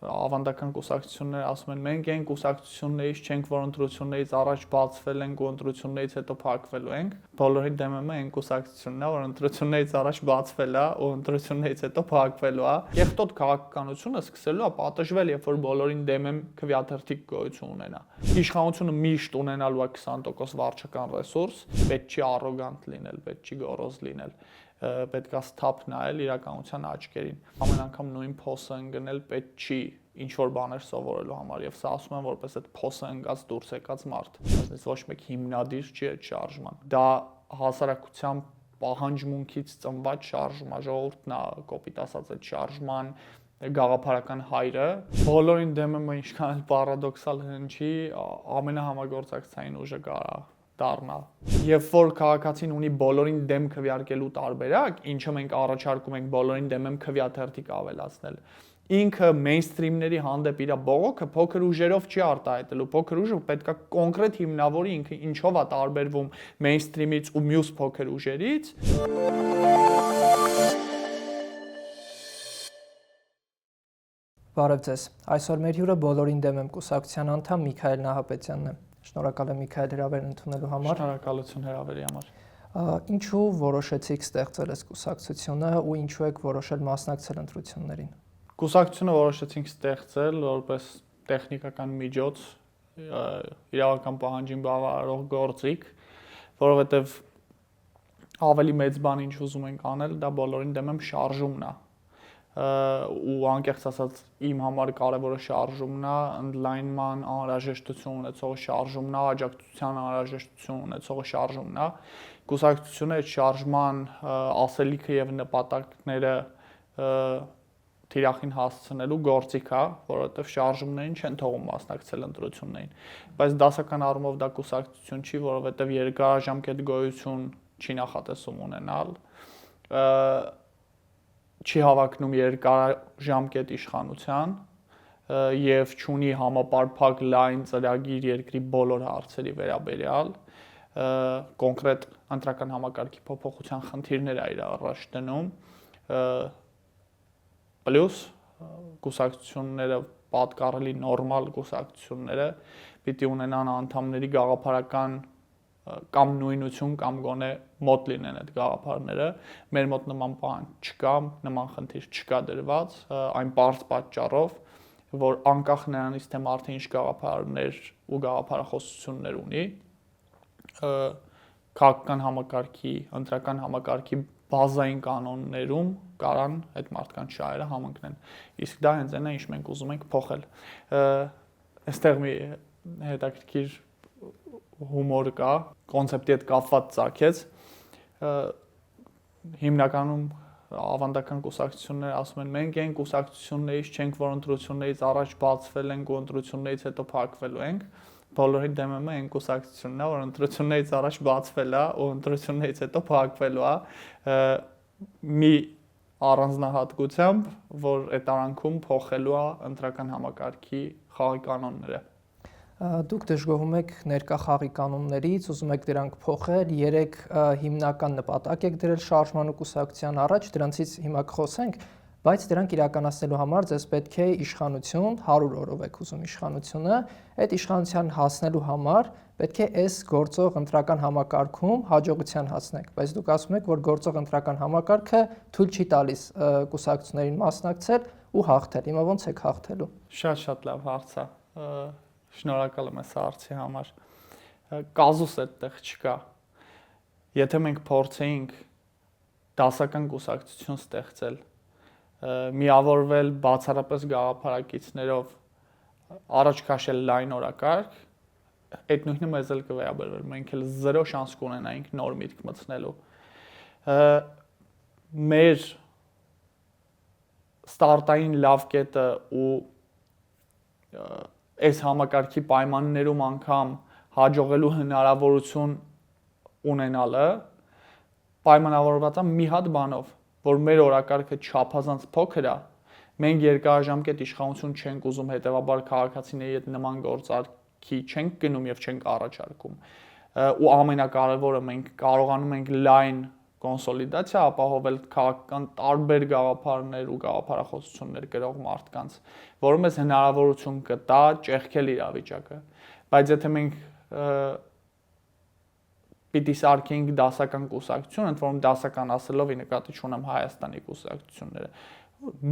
ավանդական կուսակցությունները ասում են մենք այն կուսակցություններից չենք, որ ընտրություններից առաջ բացվել ենք ու ընտրություններից հետո փակվելու ենք։ Բոլորի դեմը այն կուսակցությունն է, որ ընտրություններից առաջ բացվել է ու ընտրություններից հետո փակվելու է։ Եղտոտ քաղաքականությունը սկսելու է պատժվել, երբ որ բոլորին դեմեմ քվեաթերթիկ գոյություն ունենա։ Իշխանությունը միշտ ունենալու է 20% վարչական ռեսուրս, պետք չի առոգանտ լինել, պետք չի գոռոզ լինել։ Պետք է սթափ նայել իրականության աչքերին։ Ամեն անգամ նույն փոսը ընկնել պետք չի ինչ որ բաներ սովորելու համար եւ սա ասում եմ որպես այդ փոսը ընկած դուրս եկած մարդ։ Այսինքն ոչ մեկ հիմնադիր չի այդ շարժման։ Դա հասարակության պահանջմունքից ծնված շարժում է, ժողովուրդն է կոպիտ ասած այդ շարժման գաղափարական հայրը։ Բոլորին դեմը ինչքան էլ պարադոքսալ հնչի, ամենահամագործակցային ուժը կարա դառնա։ Երբ որ քաղաքացին ունի բոլորին դեմ քվեարկելու տարբերակ, ինչը մենք առաջարկում ենք բոլորին դեմեմ քվեաթերթիկ ավելացնել, ինքը մեյնսթրիմների հանդեպ իր բողոքը փոքր ուժերով չի արտահայտելու, փոքր ուժը պետքա կոնկրետ հիմնավորի ինքը ինչով է տարբերվում մեյնսթրիմից ու մյուս փոքր ուժերից։ Բարև ձեզ։ Այսօր մեր հյուրը բոլորին դեմեմ կուսակցության անդամ Միքայել Նահապետյանն է։ Շնորհակալ եմ Միքայել հրավերն ընդունելու համար։ Շնորհակալություն հրավերի համար։ Ինչու որոշեցիք ստեղծել այս կուսակցությունը ու ինչու եք որոշել մասնակցել ընտրություններին։ Կուսակցությունը որոշեցինք ստեղծել որպես տեխնիկական միջոց, իրավական պահանջին բավարարող գործիք, որովհետև ավելի մեծ բան ինչ ուզում ենք անել, դա բոլորին դեմեմ շարժումն է։ Ու անկեղծ ասած իմ համար կարևորը շարժումն է, ընդլայնման անհրաժեշտություն ունեցող շարժումն է, աջակցության անհրաժեշտություն ունեցող շարժումն է։ Կուսակցությունը այդ շարժման ասելիքը եւ նպատակները թիրախին հասցնելու գործիք է, որովհետեւ շարժումներին չեն թողում մասնակցել ընտրություններին։ Բայց դասական առումով դա կուսակցություն չի, որովհետեւ երկարաժամկետ գոյություն չի նախատեսում ունենալ։ Չի հավակնում երկարաժամկետ իշխանության եւ չունի համապարփակ լայն ծրագիր երկրի բոլոր հարցերի վերաբերյալ, կոնկրետ ընտրական համակարգի փոփոխության խնդիրներ է իր առաջ դնում, պլյուս կուսակցությունները պատկառելի նորմալ կուսակցությունները պիտի ունենան անդամների գաղափարական կամ նույնություն կամ գոնե մոտ լինեն այդ գաղափարները, մեր մոտ նման բան չկա, նման խնդիր չկա դրված, այն պարզ պատճառով, որ անկախ նրանից թե մարդը ինչ գաղափարներ ու գաղափարախոսություններ ունի, քաղաքական համակարգի, ընտրական համակարգի բազային կանոններում կարան այդ մարդկանց շահերը համընկնեն։ Իսկ դա հենց այն է, ինչ մենք ուզում ենք փոխել։ Այստեղ մի հետաքրքիր հումոր կա, կոնցեպտի հետ կապված ծագեց, հիմնականում ավանդական կուսակցությունները ասում են մենք այն կուսակցություններից չենք, որ ընտրություններից առաջ բացվել ենք ու ընտրություններից հետո փակվելու ենք, բոլորի դեմը այն կուսակցությունն է, որ ընտրություններից առաջ բացվել է ու ընտրություններից հետո փակվելու է, մի առանձնահատկությամբ, որ այդ արանքում փոխելու է ընտրական համակարգի խաղի կանոնները։ Դուք դժգոհում եք ներկա խաղի կանոններից, ուզում եք դրանք փոխել, 3 հիմնական նպատակ եք դրել շարժման ու կուսակցության առաջ, դրանցից հիմա կխոսենք, բայց դրանք իրականացնելու համար ձեզ պետք է իշխանություն, 100 օրով եք ուզում իշխանությունը, այդ իշխանության հասնելու համար պետք է այս գործող ընտրական համակարգում հաջողության հասնեք, բայց դուք ասում եք, որ գործող ընտրական համակարգը թույլ չի տալիս կուսակցություններին մասնակցել ու հաղթել։ Հիմա ո՞նց եք հաղթելու։ Շատ լավ հարց է։ Շնորհակալ եմ այս հարցի համար։ Կազուս այդտեղ չկա։ Եթե մենք փորձեինք դասական կուսակցություն ստեղծել, միավորվել բացառապես գաղափարակիցներով, առաջ քաշել լայն օրակարգ, այդ նույնը մեզ էլ կվերաբերվեր, մենք էլ 0 շանս կունենայինք նոր միտք մտցնելու։ Մեր ստարտային լավ կետը ու այս համակարգի պայմաններում անգամ հաջողելու հնարավորություն ունենալը պայմանավորված է մի հատ բանով, որ մեր օրակարգը չափազանց փոքր է, մենք երկարաժամկետ իշխանություն չենք ուզում, հետևաբար քաղաքացիների հետ նման գործարքի չենք գնում եւ չենք առաջարկում։ Ու ամենակարևորը մենք կարողանում ենք լայն կոնսոլիդացիա, ապահովել քաղաքական տարբեր գաղափարներ ու գաղափարախոսություններ գրող մարդկանց, որը մեզ հնարավորություն կտա ճեղքել իրավիճակը։ Բայց եթե մենք պիտի սարքենք դասական կուսակցություն, ընդ որում դասական ասելով ի նկատի չունեմ Հայաստանի կուսակցությունները,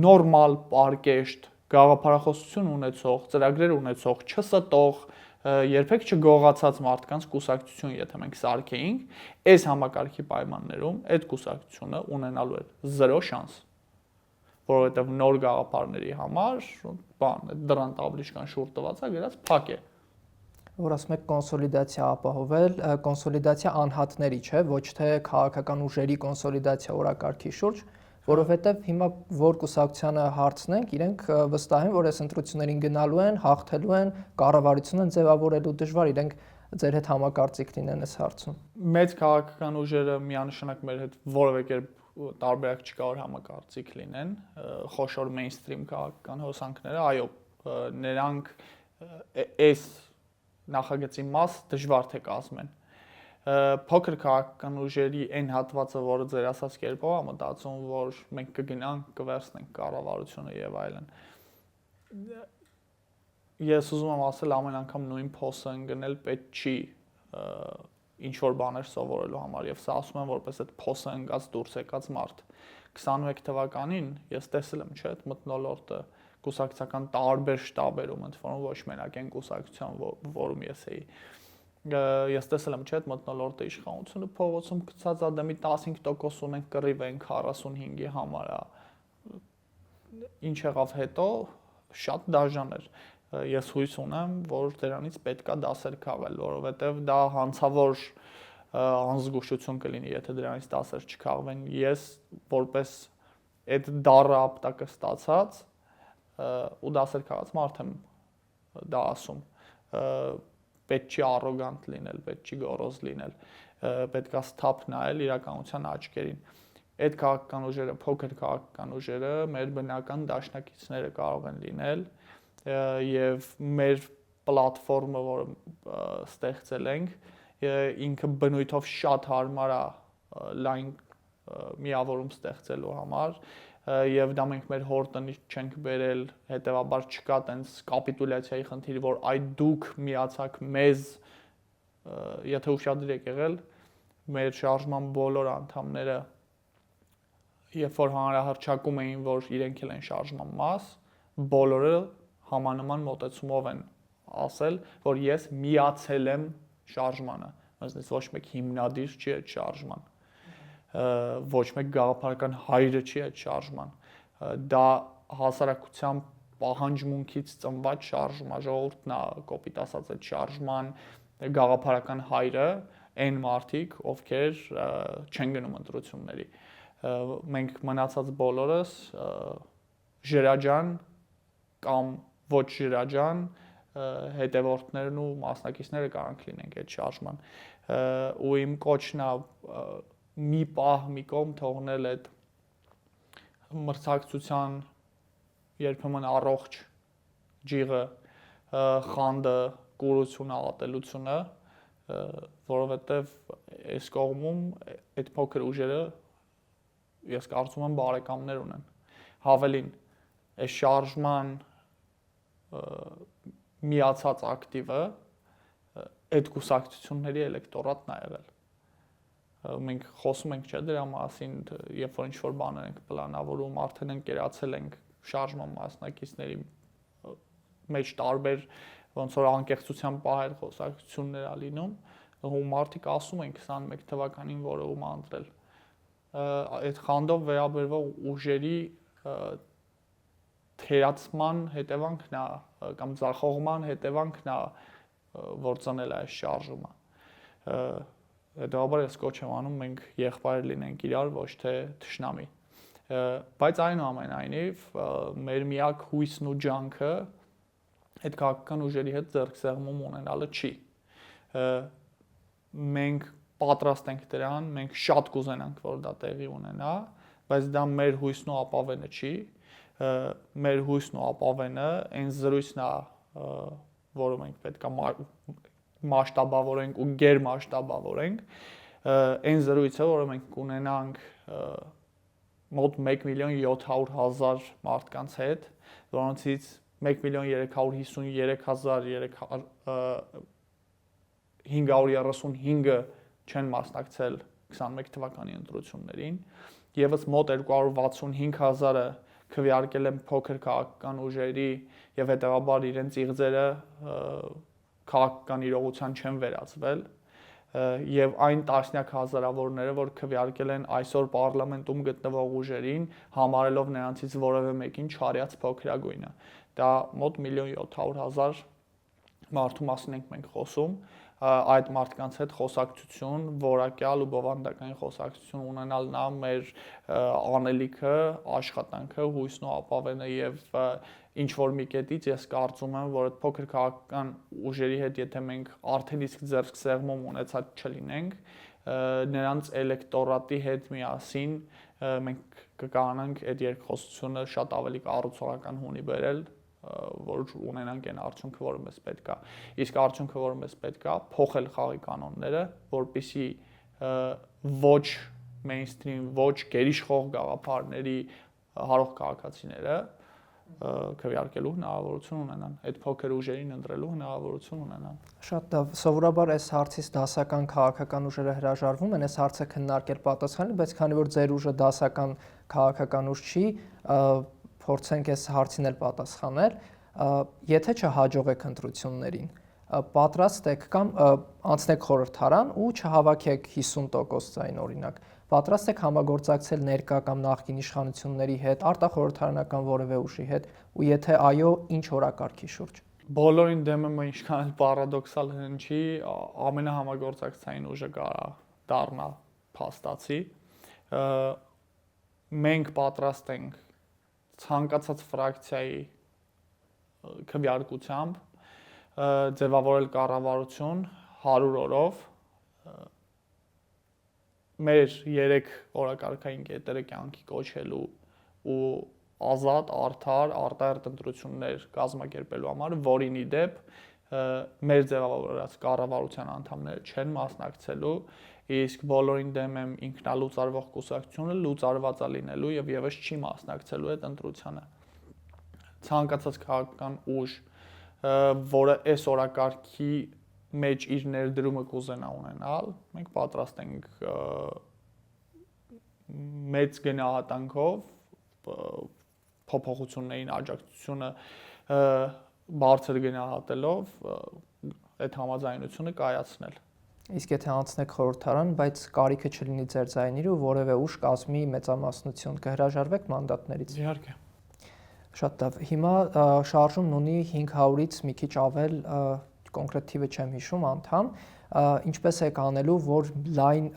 նորմալ, պարկեշտ, գաղափարախոսություն ունեցող, ծրագրեր ունեցող, չստող, երբեք չգողացած մարդկանց կուսակցություն, եթե մենք սարքեինք, այս համակարգի պայմաններում այդ կուսակցությունը ունենալու էր 0 շանս, որովհետև նոր գաղափարների համար, դրան տաբլիշկան շուրջ տված է, գրած փակ է։ Որ ասում եք կոնսոլիդացիա ապահովել, կոնսոլիդացիա անհատների, չէ, ոչ թե քաղաքական ուժերի կոնսոլիդացիա օրակարգի շուրջ, որովհետև հիմա որ կուսակցությանը հարցնենք, իրենք վստահ են, որ այս ընտրություններին գնալու են, հաղթելու են, կառավարությունը ձևավորելու դժվար, իրենք ձեր հետ համակարծիք լինեն այս հարցում։ Մեծ քաղաքական ուժերը միանշանակ մեր հետ որևէ կերպ տարբերակ չկա, որ համակարծիք լինեն, խոշոր մեյնսթրիմ քաղաքական հոսանքները, այո, նրանք այս նախագծի մաս դժվար թե կազմեն։ Փոքր քաղաքական ուժերի այն հատվածը, որը ձեր ասած կերպով է մտածում, որ մենք կգնանք, կվերցնենք կառավարությունը եւ այլն։ Ես ուզում եմ ասել ամեն անգամ նույն փոսը ընկնել պետք չի ինչ որ բաներ սովորելու համար եւ սա ասում եմ որպես այդ փոսը ընկած դուրս եկած մարդ 21 թվականին ես տեսել եմ չէ այդ մթնոլորտը կուսակցական տարբեր շտաբերում ընդ որում ոչ մենակ այն կուսակցության որում ես էի ես տեսել եմ չէ այդ մթնոլորտը իշխանությունը փողոցում գցած է դե մի 15% ունենք կռիվ ենք 45-ի համար է ինչ եղավ հետո շատ դաժան էր ես հույս ունեմ, որ դրանից պետքա դասեր քաղել, որովհետև դա հանցավոր անզգուշություն կլինի, եթե դրանից դասեր չքաղվեն։ Ես որպես այդ դառը ապտակը ստացած ու դասեր քաղած մարդ եմ դա ասում։ Պետք չի առոգանտ լինել, պետք չի գոռոզ լինել, պետքա սթափ նայել իրականության աչքերին։ Այդ քաղաքական ուժերը, փոքր քաղաքական ուժերը մեր բնական դաշնակիցները կարող են լինել եւ մեր պլատֆորմը, որը ստեղծել ենք, ինքը բնույթով շատ հարմար է լայն միավորում ստեղծելու համար եւ դա մենք մեր հոր տնից չենք բերել, հետեւաբար չկա տենց կապիտուլյացիայի խնդիր, որ այ դուք միացաք մեզ, եթե ուշադիր եք եղել, մեր շարժման բոլոր անդամները երբ որ հանրահռչակում էին, որ իրենք էլ են շարժման մաս, բոլորը համանման մոտեցումով են ասել, որ ես միացել եմ շարժմանը, այսինքն ոչ մեկ հիմնադիր չի այդ շարժման, ոչ մեկ գաղափարական հայրը չի այդ շարժման, դա հասարակության պահանջմունքից ծնված շարժում է, ժողովուրդն է կոպիտ ասած այդ շարժման գաղափարական հայրը, այն մարդիկ, ովքեր չեն գնում ընտրությունների, մենք մնացած բոլորս ժրաջան կամ ոչ ժրաջան հետևորդներն ու մասնակիցները կարանք լինենք այդ շարժման ու իմ կոչն է մի պահ մի կողմ թողնել այդ մրցակցության երբեմն առողջ ջիղը խանդը կուրությունը ատելությունը որովհետև այս կողմում այդ փոքր ուժերը ես կարծում եմ բարեկամներ ունեն հավելին այս շարժման միացած ակտիվը այդ կուսակցությունների էլեկտորատն է եղել մենք խոսում ենք չէ դրա մասին երբ որ ինչ-որ բաներ ենք պլանավորում արդեն ընկերացել ենք շարժման մասնակիցների մեջ տարբեր ոնց որ անկեղծության պահեր խոսակցություններ ա լինում ու մարդիկ ասում են 21 թվականին որը ում ընտրել այդ խանդով վերաբերվող ուժերի թերացման հետևանքն է կամ ձախողման հետևանքն է որ ծնել է այս շարժումը հետևաբար ես կոչ եմ անում մենք եղբայր լինենք իրար ոչ թե թշնամի բայց այնուամենայնիվ մեր միակ հույսն ու ջանքը այդ քաղաքական ուժերի հետ ձեռքսեղմում ունենալը չի մենք պատրաստ ենք դրան մենք շատ կուզենանք որ դա տեղի ունենա բայց դա մեր հույսն ու ապավենը չի մեր հույսն ու ապավենը այն զրույցն է որը մենք պետք է մասշտաբավորենք ու գերմասշտաբավորենք այն զրույցը, որը մենք կունենանք մոտ 1.700.000 մարդկանց հետ, որոնցից 1.353.535-ը չեն մասնակցել 21 թվականի ընտրություններին, եւս մոտ 265,000-ը քվեարկել են փոքր քաղաքական ուժերի եւ հետեւաբար իրենց իղձերը քաղաքական իրողության չեն վերածվել եւ այն տասնյակ հազարավորները, որ քվեարկել են այսօր պարլամենտում գտնվող ուժերին, համարելով նրանցից որևէ մեկին չարյաց փոքրագույնը։ Դա մոտ 1.700.000 մարդու մասին ենք մենք խոսում, այդ մարդկանց հետ խոսակցություն, որակյալ ու բովանդակային խոսակցություն ունենալն է մեր անելիքը, աշխատանքը, հույսն ու ապավենը եւ ինչ որ մի կետից ես կարծում եմ, որ այդ փոքր քաղաքական ուժերի հետ եթե մենք արդեն իսկ ձեռք սեղմում ունեցած չլինենք, նրանց էլեկտորատի հետ միասին մենք կկարողանանք այդ երկխոսությունը շատ ավելի կառուցողական հունի բերել, որ ունենանք այն արդյունքը, որը մեզ պետք է։ Իսկ արդյունքը, որը մեզ պետք է, փոխել խաղի կանոնները, որպեսզի ոչ mainstream, ոչ գերիշխող գաղափարների հարող քաղաքացիները քվեարկելու հնարավորություն ունենան, այդ փոքր ուժերին ընտրելու հնարավորություն ունենան։ Շատ լավ, սովորաբար այս հարցից դասական քաղաքական ուժերը հրաժարվում են, այս հարցը քննարկել պատասխանել, բայց քանի որ ձեր ուժը դասական քաղաքական ուժ չի, փորձենք այս հարցին էլ պատասխանել, եթե չհաջողեք ընտրություններին, պատրաստ եք կամ անցնեք խորհրդարան ու չհավաքեք 50% ձայն օրինակ, պատրաստ եք համագործակցել ներկա կամ նախկին իշխանությունների հետ, արտախորհրդարանական որևէ ուժի հետ, ու եթե այո, ինչ օրակարգի շուրջ։ Բոլորին դեմ եմ, ինչքան էլ պարադոքսալ հնչի, ամենահամագործակցային ուժը կարա դառնա փաստացի։ Մենք պատրաստ ենք ցանկացած ֆրակցիայի քվեարկությամբ ձևավորել կառավարություն 100 օրով մեր 3 օրակարգային կետերը կյանքի կոչելու ու ազատ, արդար, արտահերթ ընտրություններ կազմակերպելու համար, որին ի դեպ մեր ձևավորած կառավարության անդամները չեն մասնակցելու, իսկ բոլորին դեմ եմ ինքնալուծարվող կուսակցությունը լուծարված է լինելու եւ եւս չի մասնակցելու այդ ընտրությանը։ Ցանկացած քաղաքական ուժ, որը այս օրակարգի մեջ իր ներդրումը կուզենա ունենալ, մենք պատրաստ ենք մեծ գնահատանքով փոփոխություններին աջակցությունը բարձր գնահատելով այդ համաձայնությունը կայացնել։ Իսկ եթե անցնեք խորհրդարան, բայց կարիքը չլինի ձեր ձայների ու որևէ ուժ կազմի մեծամասնություն, կհրաժարվեք մանդատներից։ Իհարկե։ Շատ լավ։ Հիմա շարժումն ունի 500-ից մի քիչ ավել, կոնկրետ թիվը չեմ հիշում, անդամ, ինչպես եք անելու, որ լայն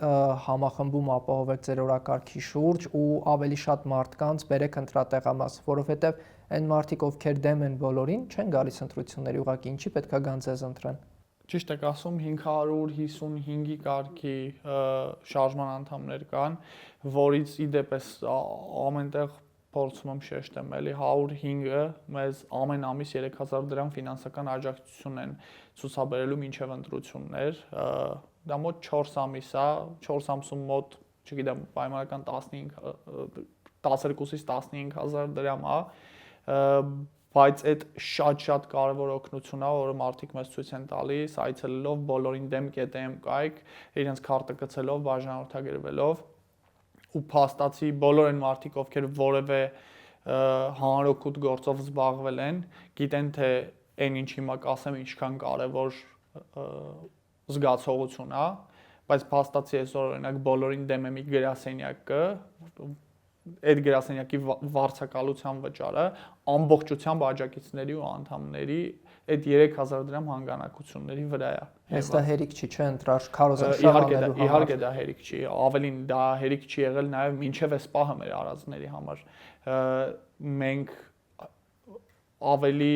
համախմբում ապահովեք ձեր օրակարգի շուրջ ու ավելի շատ մարդկանց բերեք ընտրատեղամաս, որովհետև այն մարդիկ, ովքեր դեմ են բոլորին, չեն գալիս ընտրությունների, ուղղակի ինչի պետքա գան ձեզ ընտրեն։ Ճիշտ եք ասում, 555-ի կարգի շարժման անդամներ կան, որից ի դեպ ամենտեղ փորձում եմ շեշտեմ, էլի 105-ը մեզ ամեն ամիս 3000 դրամ ֆինանսական աջակցություն են ցուցաբերելու մինչև ընտրություններ, դա մոտ 4 ամիս է, 4 ամսում մոտ, չգիտեմ, պայմանական 12-ից 15000 դրամ է, բայց այդ շատ կարևոր օգնություն է, որը մարդիկ մեզ ցույց են տալիս, այցելելով բոլորին դեմ.am կայք, իրենց քարտը գցելով, բաժանորդագրվելով ու փաստացի բոլոր այն մարդիկ, ովքեր որևէ հանրօգուտ գործով զբաղվել են, գիտեն թե այն ինչ հիմա կասեմ ինչքան կարևոր զգացողություն է, բայց փաստացի այսօր օրինակ բոլորին դեմ է մի գրասենյակը, այդ գրասենյակի վարձակալության վճարը ամբողջությամբ աջակիցների ու անդամների այդ 3000 դրամ հանգանակությունների վրա է։ Այս դա հերիք չի, չէ՞, ընտրար քարոզարշավանելու համար։ Իհարկե դա հերիք չի, ավելին դա հերիք չի եղել նաև մինչև այս պահը մեր արածների համար։ Մենք ավելի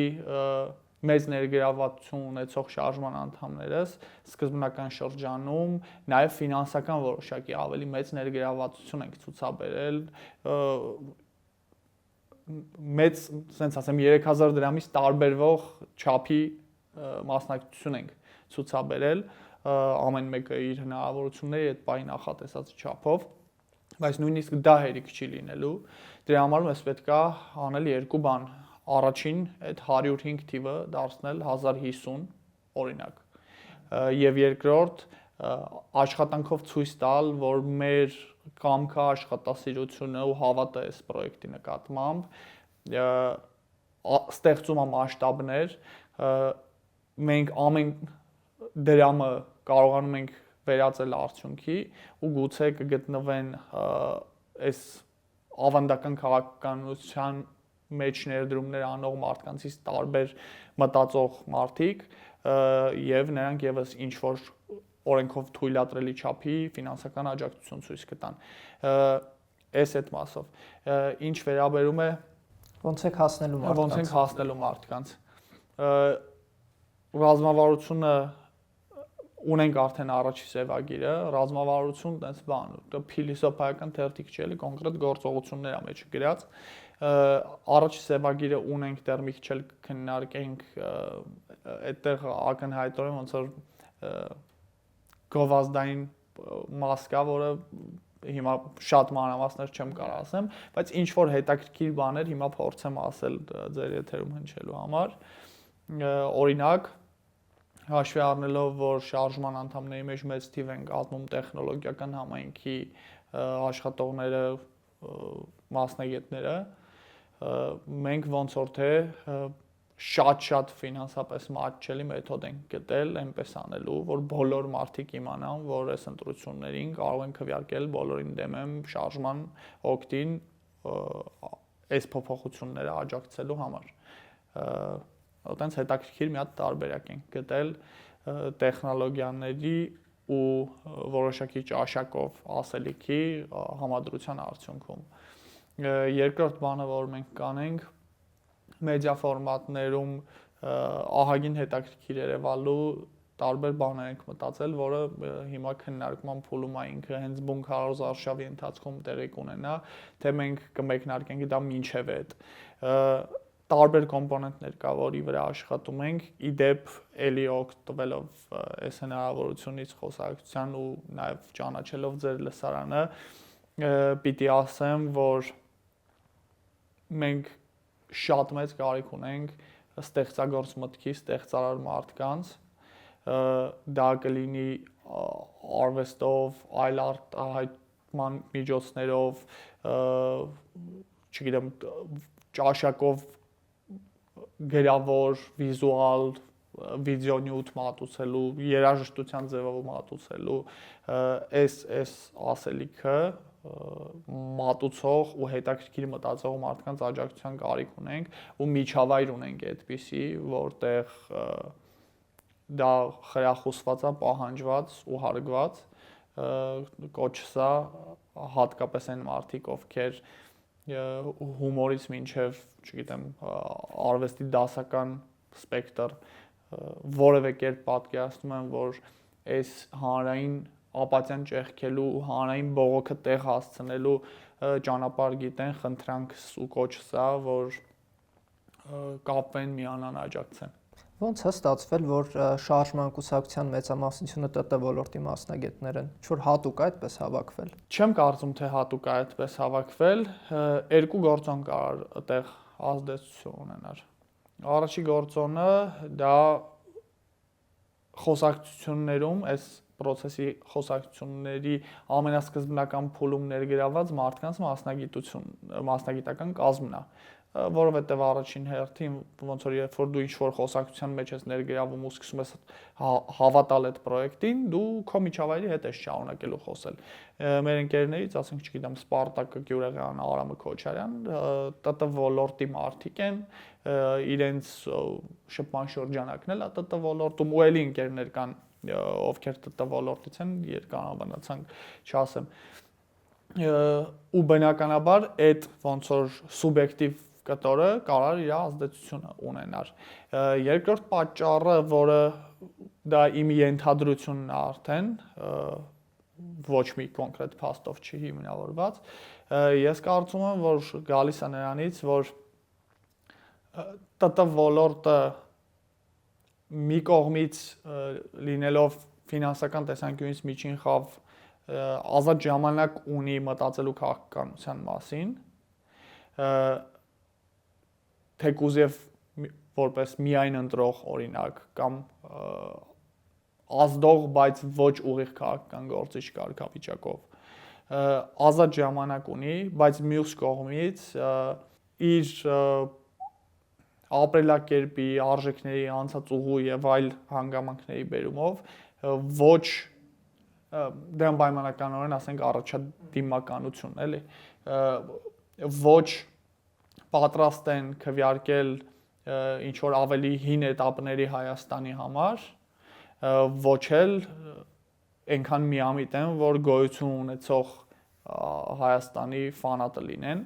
մեծ ներգրավվածություն ունեցող շարժման անդամներս սկզբնական շրջանում նաև ֆինանսական որոշակի ավելի մեծ ներգրավվածություն ենք ցուցաբերել, մեծ, ասենց ասեմ, 3000 դրամից տարբերվող չափի մասնակցություն ենք ցուցաբերել, ամեն մեկը իր հնարավորությունների այդ պահի նախատեսած չափով, բայց նույնիսկ դա հերիք չի լինելու։ Դրա համար մեզ պետք է անել երկու բան։ Առաջին այդ 105 թիվը դարձնել 1050 օրինակ։ Եվ երկրորդ աշխատանքով ցույց տալ, որ մեր կամքը, աշխատասիրությունը ու հավատը այս պրոյեկտի նկատմամբ ստեղծում է մասշտաբներ, մենք ամեն դրամը կարողանում ենք վերածել արդյունքի ու գուցե կգտնվեն այս ավանդական քաղաքականության մեջ ներդրումներ անող մարդկանցից տարբեր մտածող մարդիկ եւ նրանք եւս ինչ որ օրենքով թույլատրելի չափի ֆինանսական աջակցություն ցույց կտան։ Այս այդ մասով ինչ վերաբերում է ոնց եք հասնելու մարդկանց։ Ռազմավարությունը ունենք արդեն առաջի սևագիրը, ռազմավարություն տես բան, փիլիսոփայական թերթիկ չէ, էլի կոնկրետ գործողություններ ա մեջ գրած։ Առաջի սևագիրը ունենք, դեռ մի քիչ քննարկենք, այդտեղ ակնհայտորեն ոնց որ գովազդային մաս կա, որը հիմա շատ մանրամասներ չեմ կարող ասեմ, բայց ինչ որ հետաքրքիր բաներ հիմա փորձեմ ասել ձեր եթերում հնչելու համար։ Օրինակ հաշվի առնելով, որ շարժման անդամների մեջ մեծ թիվ են կազմում տեխնոլոգիական համայնքի աշխատողները, մասնագետները, մենք ոնց որ թե շատ ֆինանսապես մատչելի մեթոդ ենք գտել այնպես անելու, որ բոլոր մարդիկ իմանան, որ այս ընտրություններին կարող են քվեարկել բոլորին դեմ եմ շարժման օգտին այս փոփոխությունները աջակցելու համար։ Այդտենց հետաքրքիր մի հատ տարբերակ ենք գտել տեխնոլոգիաների ու որոշակի ճաշակով ասելիքի համադրության արդյունքում։ Երկրորդ բանը, որ մենք կանենք, մեդիա ֆորմատներում ահագին հետաքրքիր երևալու տարբեր բաներ ենք մտածել, որը հիմա քննարկման փուլում է ինքը հենց բուն քարոզ արշավի ընթացքում տեղի կունենա, թե մենք կմեկնարկենք դա մինչև այդ տարբեր կոմպոնենտներ կա, որի վրա աշխատում ենք, իդեպ էլի օգտվելով այս հնարավորությունից խոսակցության ու նաև ճանաչելով ձեր լսարանը, պիտի ասեմ, որ մենք շատ մեծ կարիք ունենք ստեղծագործ մտքի, ստեղծարար մարդկանց, դա կլինի արվեստով, այլ արտահայտման միջոցներով, չգիտեմ, ճաշակով գրավոր, վիզուալ, վիդեոնյութ մատուցելու, երաժշտության ձևով մատուցելու, այս ասելիքը մատուցող ու հետաքրքիր մտածող մարդկանց աջակցության կարիք ունենք ու միջավայր ունենք այդպիսի, որտեղ դա խրախուսված է, պահանջված ու հարգված, կոչսա հատկապես այն մարդիկ, ովքեր հումորից մինչև, չգիտեմ, արվեստի դասական սպեկտր որևէ կերպ պատկերացնում եմ, որ այս հանրային ապաթիան ճեղքելու ու հանրային բողոքը տեղ հասցնելու ճանապարհ գիտեն, խնդրանքս ու կոչսա, որ կապվեն, միանան, աջակցեն։ Ոնց է ստացվել, որ շարժման կուսակցության մեծամասնությունը ՏՏ ոլորտի մասնագետներ են, ինչ որ հատուկ է այդպես հավաքվել։ Չեմ կարծում, թե հատուկ է այդպես հավաքվել, երկու գործոն կար այդտեղ ազդեցություն ունենար։ Առաջի գործոնը դա խոսակցություններում, այս process-ի խոսակցությունների ամենասկզբնական փուլում ներգրավված մարդկանց մասնագիտական կազմն է, որովհետև առաջին հերթին ոնց որ երբ որ դու ինչ-որ խոսակցության մեջ ես ներգրավում ու սկսում ես հավատալ այդ պրոյեկտին, դու քո միջավայրի հետ ես շարունակելու խոսել։ Մեր ընկերներից, ասենք, չգիտեմ, Սպարտակը Գյուրեղյան, Արամը Քոչարյան, ՏՏ ոլորտի մարդիկ են, իրենց շփման շրջանակն էլ ՏՏ ոլորտում ու էլի ընկերներ կան, ովքեր ՏՏ ոլորտից են, կանոնաբանացանք չասեմ։ Ու բնականաբար այդ ոնց որ սուբյեկտիվ կտորը կարող իր ազդեցությունը ունենար։ Երկրորդ պատճառը, որը դա իմ ենթադրությունն է արդեն, ոչ մի կոնկրետ փաստով չի հիմնավորված, ես կարծում եմ, որ գալիս է նրանից, որ ՏՏ ոլորտը մի կողմից լինելով ֆինանսական տեսանկյունից միջին խավ ազատ ժամանակ ունի մտածելու քաղաքականության մասին, թեկուզ եւ որպես միայն ընտրող օրինակ կամ ազդող, բայց ոչ ուղիղ քաղաքական գործիչ կարգավիճակով ազատ ժամանակ ունի, բայց մյուս կողմից իր ապրելակերպի, արժեքների, անցած ուղու եւ այլ հանգամանքների բերումով ոչ դրան պայմանականորեն ասենք առաջադիմականություն, էլի, ոչ պատրաստ են քվեարկել ինչ որ ավելի հին էտապների Հայաստանի համար, ոչ էլ այնքան միամիտ են, որ գոյություն ունեցող Հայաստանի ֆանատը լինեն,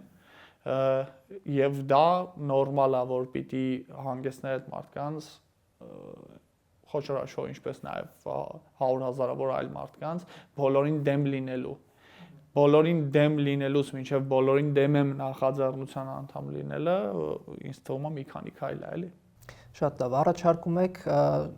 եւ դա նորմալ է, որ պիտի հանգեցներ այդ մարդկանց խոշոր ինչպես նաեւ 100,000-ավոր այլ մարդկանց բոլորին դեմ լինելու մինչև բոլորին դեմ եմ նախաձեռնության անդամ լինելը ինձ թվում է մի քանի քայլ է, էլի։ Շատ լավ, առաջարկում եք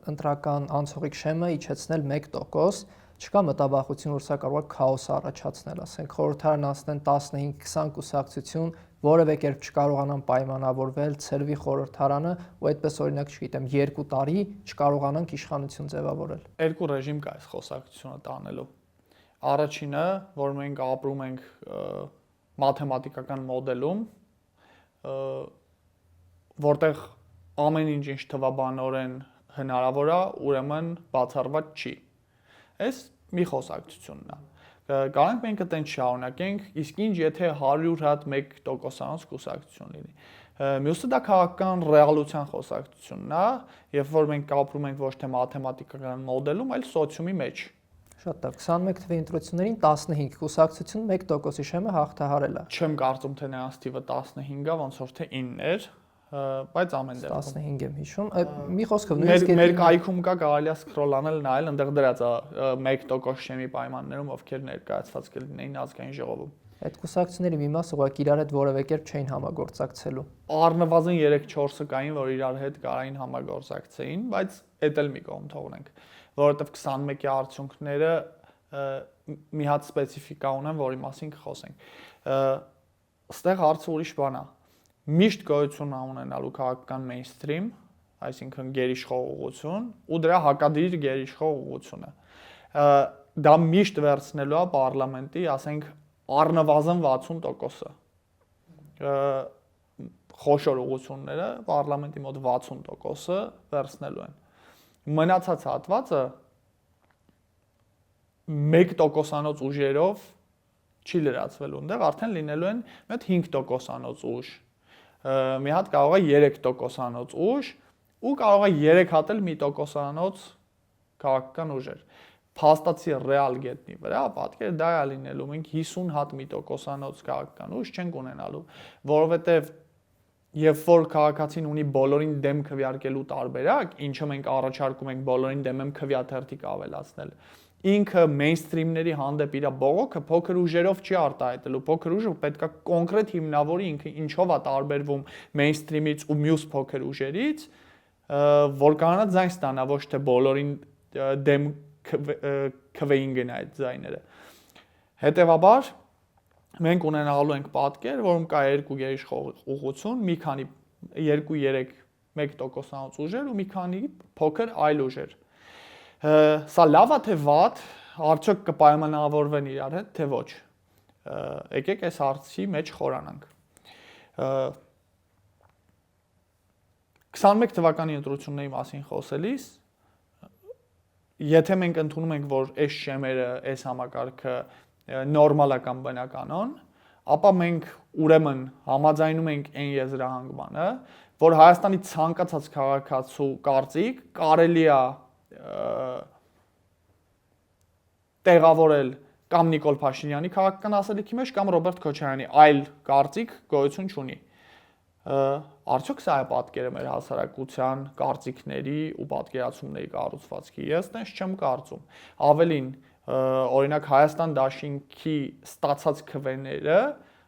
ընտրական անցողիկ շեմը իջեցնել 1%, չկա մտաբախություն, որ սա կարող է քաոս առաջացնել, ասենք խորհրդարան անցնեն 15-20 կուսակցություն, որևէ կերպ չկարողանան պայմանավորվել, ցրվի խորհրդարանը ու այդպես օրինակ, չգիտեմ, 2 տարի չկարողանանք իշխանություն ձևավորել։ Երկու ռեժիմ կա այս խոսակցությունը տանելու։ Առաջինը, որ մենք ապրում ենք մաթեմատիկական մոդելում, որտեղ ամեն ինչ թվաբանորեն հնարավոր է, ուրեմն բացառված չի։ Այս մի խոսակցությունն է։ Կարող ենք այդտենց շարունակենք, իսկ ինչ եթե 100 հատ 1%-անոց կուսակցություն լինի։ Մյուսը դա քաղաքական ռեալության խոսակցությունն է, երբ որ մենք ապրում ենք ոչ թե մաթեմատիկական մոդելում, այլ սոցիումի մեջ։ Շատ լավ, 21 թվականի ընտրություններին 15 կուսակցություն 1%-ի շեմը հաղթահարել է։ Չեմ կարծում, թե նրանց թիվը 15-ա, ոնց որ թե 9 էր, բայց ամեն դեպքում 15 եմ հիշում։ Մի խոսքով նույնիսկ մեր կայքում կա կարելի է սկրոլ անել, նայել, այնտեղ դրած է 1% շեմի պայմաններում, ովքեր ներկայացված կլինեին ազգային ժողովում։ Այդ կուսակցությունների մի մասը ուղղակի իրար հետ որևէ կերպ չէին համագործակցելու։ Առնվազն 3-4-ը կային, որ իրար հետ կարային համագործակցեին, բայց էդ էլ մի կողմ թողնենք, որովհետև 21-ի արդյունքները մի հատ սպეციფიკա ունեն, որի մասին կխոսենք։ Այստեղ հարցը ուրիշ բան է։ Միշտ գոյություն ունենալու քաղաքական մեյնսթրիմ, այսինքն գերիշխող ուղղություն, ու դրա հակադիր գերիշխող ուղղությունը։ Դա միշտ վերցնելու է պարլամենտի, ասենք, առնվազն 60%-ը։ Խոշոր ուղղությունները պարլամենտի մոտ 60%-ը վերցնելու են։ Մնացած հատվածը 1%-անոց ուժերով չի լրացվելու, այնտեղ արդեն լինելու են մի հատ 5%-անոց ուժ, մի հատ կարող է 3%-անոց ուժ ու կարող է 3 հատ էլ 1%-անոց քաղաքական ուժեր։ Փաստացի ռեալ գետնի վրա պատկերը դա է լինելու, մենք 50 հատ 1%-անոց քաղաքական ուժ չենք ունենալու, որովհետև երբ որ քաղաքացին ունի բոլորին դեմ քվեարկելու տարբերակ, ինչը մենք առաջարկում ենք բոլորին դեմ եմ քվեաթերթիկ ավելացնել, ինքը մեյնսթրիմների հանդեպ իր բողոքը փոքր ուժերով չի արտահայտելու, փոքր ուժը պետքա կոնկրետ հիմնավորի ինքը ինչով է տարբերվում մեյնսթրիմից ու մյուս փոքր ուժերից, որ կարողանա ձայն ստանա, ոչ թե բոլորին դեմ քվեին գնա այդ ձայները։ Հետևաբար մենք ունենալու ենք պատկեր, որում կա երկու գերիշխող ուղղություն, մի քանի 2-3 1%-անոց ուժեր ու մի քանի փոքր այլ ուժեր։ Սա լավ է թե վատ, արդյոք կպայմանավորվեն իրար հետ, թե ոչ։ Եկեք այս հարցի մեջ խորանանք։ 21 թվականի ընտրությունների մասին խոսելիս, եթե մենք ընդունում ենք, որ այս շեմերը, այս համակարգը նորմալ է կամ բնականon, ապա մենք ուրեմն համաձայնում ենք այն եզրահանգմանը, որ Հայաստանի ցանկացած քաղաքացու կարծիք կարելի է տեղավորել կամ Նիկոլ Փաշինյանի քաղաքական ասելիքի մեջ կամ Ռոբերտ Քոչարյանի այլ կարծիք գոյություն չունի։ Արդյոք սա է պատկերը մեր հասարակության կարծիքների ու պատկերացումների կառուցվածքի։ Ես տենց չեմ կարծում։ Ավելին, օրինակ Հայաստան դաշինքի ստացած քվեները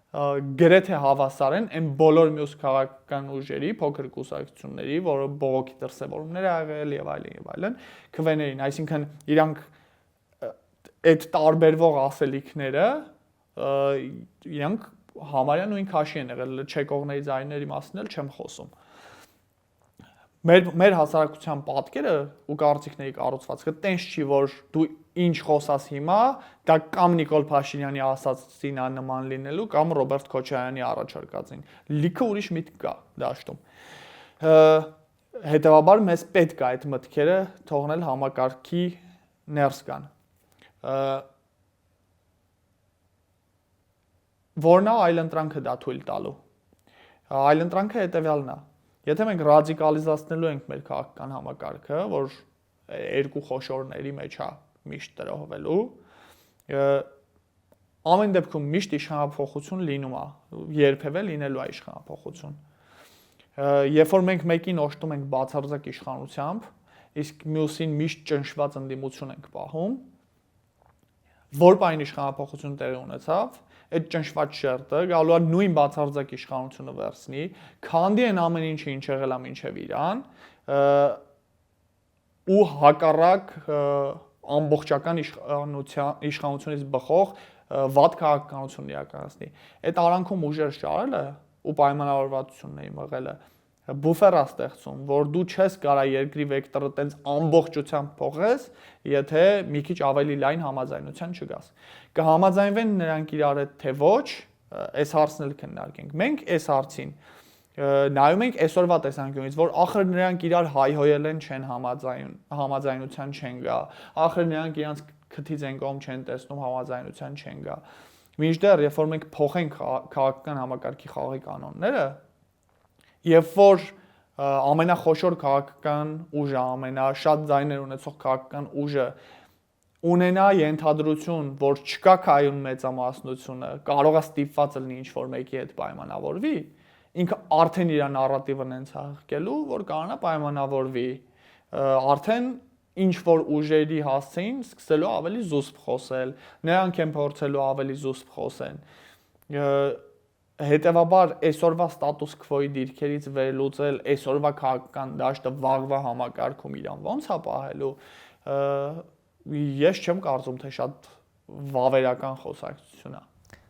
գրեթե հավասար են այն բոլոր մյուս քաղաքական ուժերի, փոքր կուսակցությունների, որը բողոքի դրսևորումներ ա եղել եւ այլն, քվեներին, այսինքն իրանք այդ տարբերվող ասելիքները իրանք համարյա նույն քաշի են եղել, չեկողների ձայների մասին էլ չեմ խոսում։ Մեր հասարակության պատկերը ու կարծիքների կառուցվածքը տենց չի, որ դու ինչ խոսաս հիմա, դա կամ Նիկոլ Փաշինյանի ասածին նման լինելու, կամ Ռոբերտ Քոչարյանի առաջարկածին։ Լիքը ուրիշ միտք կա դաշտում։ Հետևաբար մեզ պետք է այդ մտքերը թողնել համակարգի ներս գան։ Որն է այլընտրանքը դա թույլ տալու։ Այլընտրանքը հետևյալն է։ Եթե մենք ռադիկալիզացնելու ենք մեր քաղաքական համակարգը, որ երկու խոշորների մեջ է միշտ տրոհվելու, ամեն դեպքում միշտ իշխանափոխություն լինում է, երբևէ լինելու է իշխանափոխություն։ Երբ որ մենք մեկին օժտում ենք բացարձակ իշխանությամբ, իսկ մյուսին միշտ ճնշված ընդդիմություն ենք պահում, որ պայն իշխանափոխություն տեղի ունեցավ, այդ ճնշված շերտը գալու է նույն բացարձակ իշխանությունը վերցնի, քանդի են ամեն ինչը ինչ եղել է մինչև իրան, ու հակառակ ամբողջական իշխանությունից բխող վատ քաղաքականություն իրականացնի։ Այդ արանքում ուժեր շարելը ու պայմանավորվածությունների մղելը բուֆեր է ստեղծում, որ դու չես կարա երկրի վեկտորը տենց ամբողջությամբ փոխես, եթե մի քիչ ավելի լայն համաձայնության չգաս։ Կհամաձայնվեն նրանք իրար հետ թե ոչ, այս հարցն էլ քննարկենք։ Մենք այս հարցին նայում ենք այսօրվա տեսանկյունից, որ ախր նրանք իրար հայհոյել են, չեն համաձայնության չեն գա, ախր նրանք իրանց քթից են կողմ չեն տեսնում, համաձայնության չեն գա։ Մինչդեռ, երբ որ մենք փոխենք քաղաքական համակարգի խաղի կանոնները, երբ որ ամենախոշոր քաղաքական ուժը, ամենաշատ ձայներ ունեցող քաղաքական ուժը ունենա ենթադրություն, որ չկա կայուն մեծամասնությունը, կարող է ստիպված լինի ինչ-որ մեկի հետ պայմանավորվի, ինքը արդեն իր նարատիվն հենց հղկելու, որ կարողանա պայմանավորվի, արդեն ինչ-որ ուժերի հասցեին սկսելու ավելի զուսպ խոսել, նրանք են փորձելու ավելի զուսպ խոսեն։ Հետևաբար այսօրվա ստատուս քվոյի դիրքերից վերլուծել այսօրվա քաղաքական դաշտը վաղվա համակարգում իրան ո՞նց է պահելու, ես չեմ կարծում, թե շատ վավերական խոսակցություն է։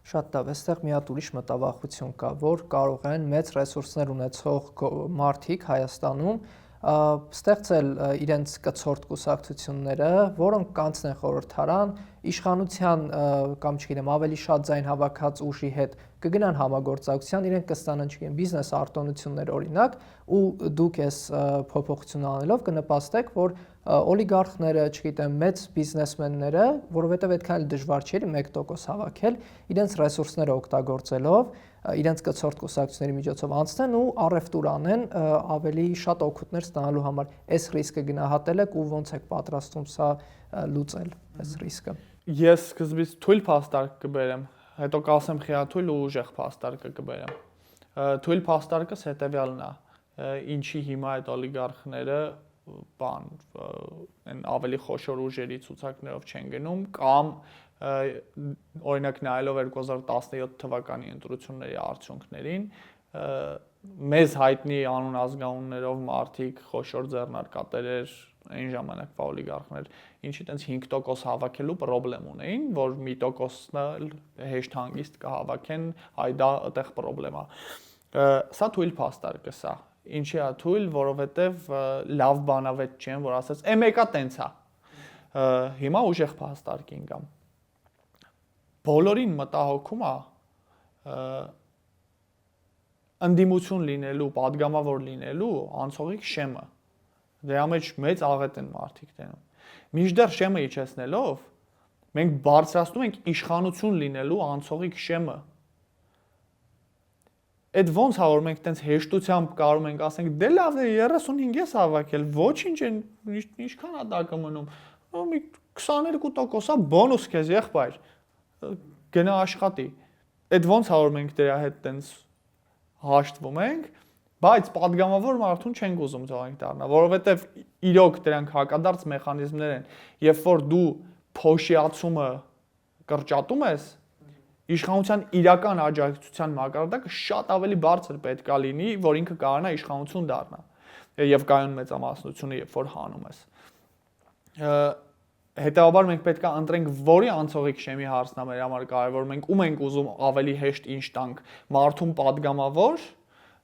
Շատ լավ, այստեղ մի հատ ուրիշ մտավախություն կա, որ կարող են մեծ ռեսուրսներ ունեցող մարդիկ Հայաստանում ստեղծել իրենց կցորդ կուսակցությունները, որոնք կանցնեն խորհրդարան, իշխանության կամ չգիտեմ ավելի շատ ձայն հավաքած ուժի հետ կգնան համագործակցության, իրենք կստանան չգիտեմ բիզնես արտոնություններ օրինակ, ու դուք այս փոփոխությունը անելով կնպաստեք, որ օլիգարխները, չգիտեմ, մեծ բիզնեսմենները, որովհետև այդքան էլ դժվար չէ 1% հավաքել, իրենց ռեսուրսները օգտագործելով, իրենց կցորդ կուսակցությունների միջոցով անցնեն ու առևտուր անեն ավելի շատ օգուտներ ստանալու համար։ Այս ռիսկը գնահատել եք ու ո՞նց եք պատրաստում սա լուծել, այս ռիսկը։ Ես սկզբից թույլ փաստարկ կբերեմ, հետո կասեմ խիաթույլ ու ուժեղ փաստարկը կբերեմ։ Թույլ փաստարկս հետևյալն է, ինչի հիմա այդ օլիգարխները այն ավելի խոշոր ուժերի ցուցակներով չեն գնում կամ օրինակ նայելով 2017 թվականի ընտրությունների արդյունքներին մեզ հայտնի անուն ազգանուններով մարդիկ խոշոր ձեռնարկատերեր այն ժամանակվա օլիգարխներ ինչի տենց 5% հավաքելու խնդրեմ ունեին, որ 1%-ն հեշտ հանգիստ կհավաքեն, այ դա այդտեղ խնդրեմ է։ Սա թույլ փաստարկը սա։ Ինչի է թույլ, որովհետև լավ բանավեճ չեն, որ ասած, մեկա տենց է։ Հիմա ուժեղ փաստարկին կամ բոլորին մտահոգում է ընդդիմություն լինելու, падգամավոր լինելու անցողիկ շեմը։ Դրա մեջ մեծ աղետ են մարդիկ տենում։ Մինչդեռ շեմը իջեցնելով, մենք բարձրացնում ենք իշխանություն լինելու անցողիկ շեմը։ Այդ ոնց է որ մենք տենց հեշտությամբ կարող ենք ասենք դե լավ է 35 ես հավաքել, ոչինչ են, ինչքան է դա կմնում։ Մի 22%-ա բոնուս քեզ եղբայր։ Գնա աշխատի։ Այդ ոնց է որ մենք դրա հետ տենց հաշտվում ենք, բայց падգամավոր մարդուն չենք ուզում թողենք դառնա, որովհետև իրոք դրանք հակադարձ մեխանիզմներ են, երբ որ դու փոշիացումը կրճատում ես, իշխանության իրական աջակցության մակարդակը շատ ավելի բարձր պետք է լինի, որ ինքը կարողանա իշխանություն դառնա եւ կայուն մեծամասնությունը երբ որ հանում ես։ Հետևաբար մենք պետք է ընտրենք որի անցողիկ շեմի հարցն է մեր համար կարևոր, մենք ում ենք ուզում ավելի հեշտ ինչ տանք, մարդուն падգամավոր,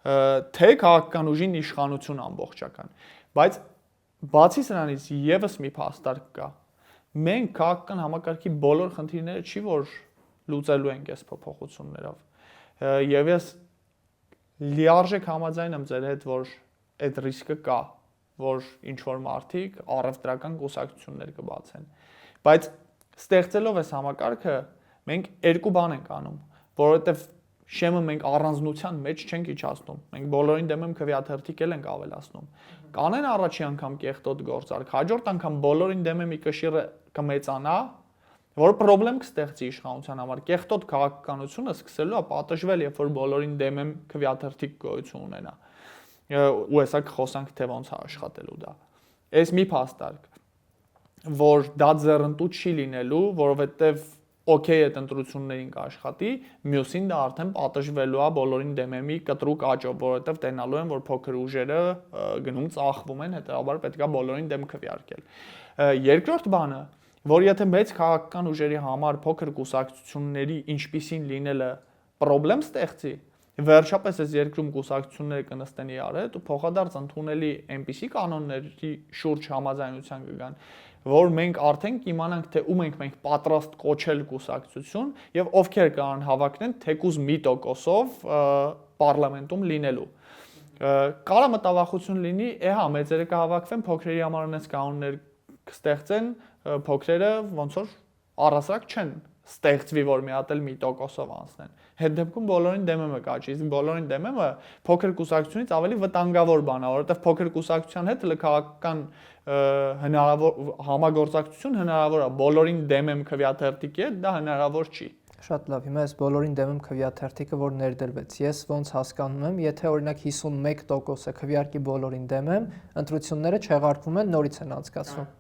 թե քաղաքական ուժին իշխանություն ամբողջական։ Բայց բացի սրանից եւս մի փաստարկ կա։ Մենք քաղաքական համակարգի բոլոր խնդիրները չի որ լուծելու ենք այս փոփոխություններով։ Եվ ես լիարժեք համաձայն եմ ձեր հետ, որ այդ ռիսկը կա, որ ինչ որ մարդիկ առևտրական կուսակցություններ կբացեն։ Բայց ստեղծելով այս համակարգը մենք երկու բան ենք անում, որովհետև շեմը մենք առանձնության մեջ չենք իջացնում։ Մենք բոլորին դեմ եմ քվեաթերթիկ ենք ավելացնում։ Կանեն առաջի անգամ կեղտոտ գործարք, հաջորդ անգամ բոլորին դեմ եմ կշիռը կմեծանա, որ խնդրեմ կստեղծի իշխանության համար։ Կեղտոտ քաղաքականությունը սկսելու է պատժվել, երբ որ բոլորին դեմ եմ քվեաթերթիկ գոյություն ունենա։ Ու հեսա կխոսանք թե ոնց է աշխատելու դա։ Այս մի փաստարկ, որ դա ձեռնտու չի լինելու, որովհետև օքեյ այդ ընտրություններին կաշխատի, մյուսին դա արդեն պատժվելու է բոլորին դեմեմի կտրուկ աճով, որովհետև տենալու են, որ փոքր ուժերը գնում ծախվում են, հետեւաբար պետք է բոլորին դեմ քվեարկել։ Երկրորդ բանը, որ եթե մեծ քաղաքական ուժերի համար փոքր կուսակցությունների ինչպիսին լինելը խնդրեմ ստեղծի, վերջապես այս երկրում կուսակցությունները կնստեն իրար հետ ու փոխադարձ ընդունելի այնպիսի կանոնների շուրջ համաձայնության կգան, որ մենք արդեն կիմանանք, թե ում ենք մենք պատրաստ կոչել կուսակցություն եւ ովքեր կան հավակնեն թեկուզ մի տոկոսով պարլամենտում լինելու։ Կարա մտավախություն լինի, հա, մեծերը կհավաքվեն, փոքրերի համար ունես կանոններ կստեղծեն, փոքրերը ոնց որ առասարակ չեն ստեղծվի, որ մի հատ էլ մի տոկոսով անցնեն։ Հետ դեպքում բոլորին դեմը կաճի, իսկ բոլորին դեմը փոքր կուսակցությունից ավելի վտանգավոր բան է, որովհետև փոքր կուսակցության հետ քաղաքական հնարավոր համագործակցություն հնարավոր է, բոլորին դեմ եմ քվեաթերթիկի հետ դա հնարավոր չի։ Շատ լավ, հիմա այս բոլորին դեմ եմ քվեաթերթիկը, որ ներդրվեց, ես ոնց հասկանում եմ, եթե օրինակ 51%-ը քվեարկի բոլորին դեմ եմ, ընտրությունները չեղարկվում են, նորից են անցկացվում։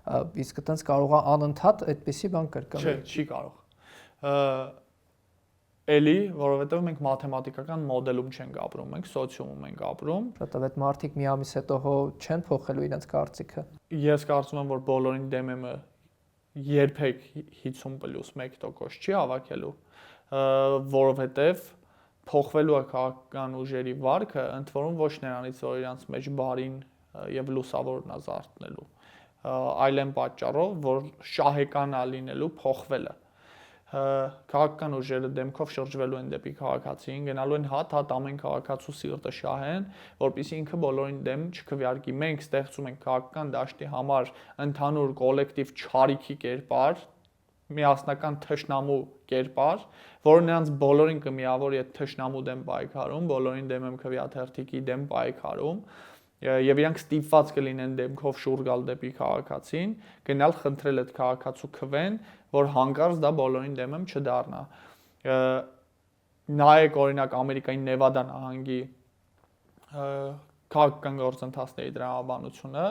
Իսկ այտենց կարող է անընդհատ այդպիսի բան կրկնվել։ Չի կարող։ Էլի, որովհետև մենք մաթեմատիկական մոդելում չենք ապրում, մենք սոցիումում ենք ապրում։ Շատ լավ, այդ մարդիկ մի ամիս հետո հո չեն փոխելու իրենց կարծիքը։ Ես կարծում եմ, որ բոլորին դեմը երբեք 50+1% չի հավաքելու, որովհետև փոխվելու է քաղաքական ուժերի վարքը, ընդ որում ոչ նրանից, որ իրանց մեջ բարին եւ լուսավորն է զարթնելու, այլ այն պատճառով, որ շահեկան է լինելու փոխվելը։ Քաղաքական ուժերը դեմքով շրջվելու են դեպի քաղաքացին, գնալու են հատ ամեն քաղաքացու սիրտը շահեն, որպեսզի ինքը բոլորին դեմ չքվեարկի։ Մենք ստեղծում ենք քաղաքական դաշտի համար ընդհանուր կոլեկտիվ չարիքի կերպար, միասնական թշնամու կերպար, որը նրանց բոլորին կմիավորի այդ թշնամու դեմ պայքարում, բոլորին դեմ եմ քվեաթերթիկի դեմ պայքարում, եւ իրանք ստիպված կլինեն դեմքով շուռ գալ դեպի քաղաքացին, գնալ խնդրել այդ քաղաքացու քվեն, որ հանկարծ դա բոլորին դեմ եմ չդառնա։ Նայեք օրինակ Ամերիկայի Նևադա նահանգի քաղաքական գործընթացների դրամաբանությունը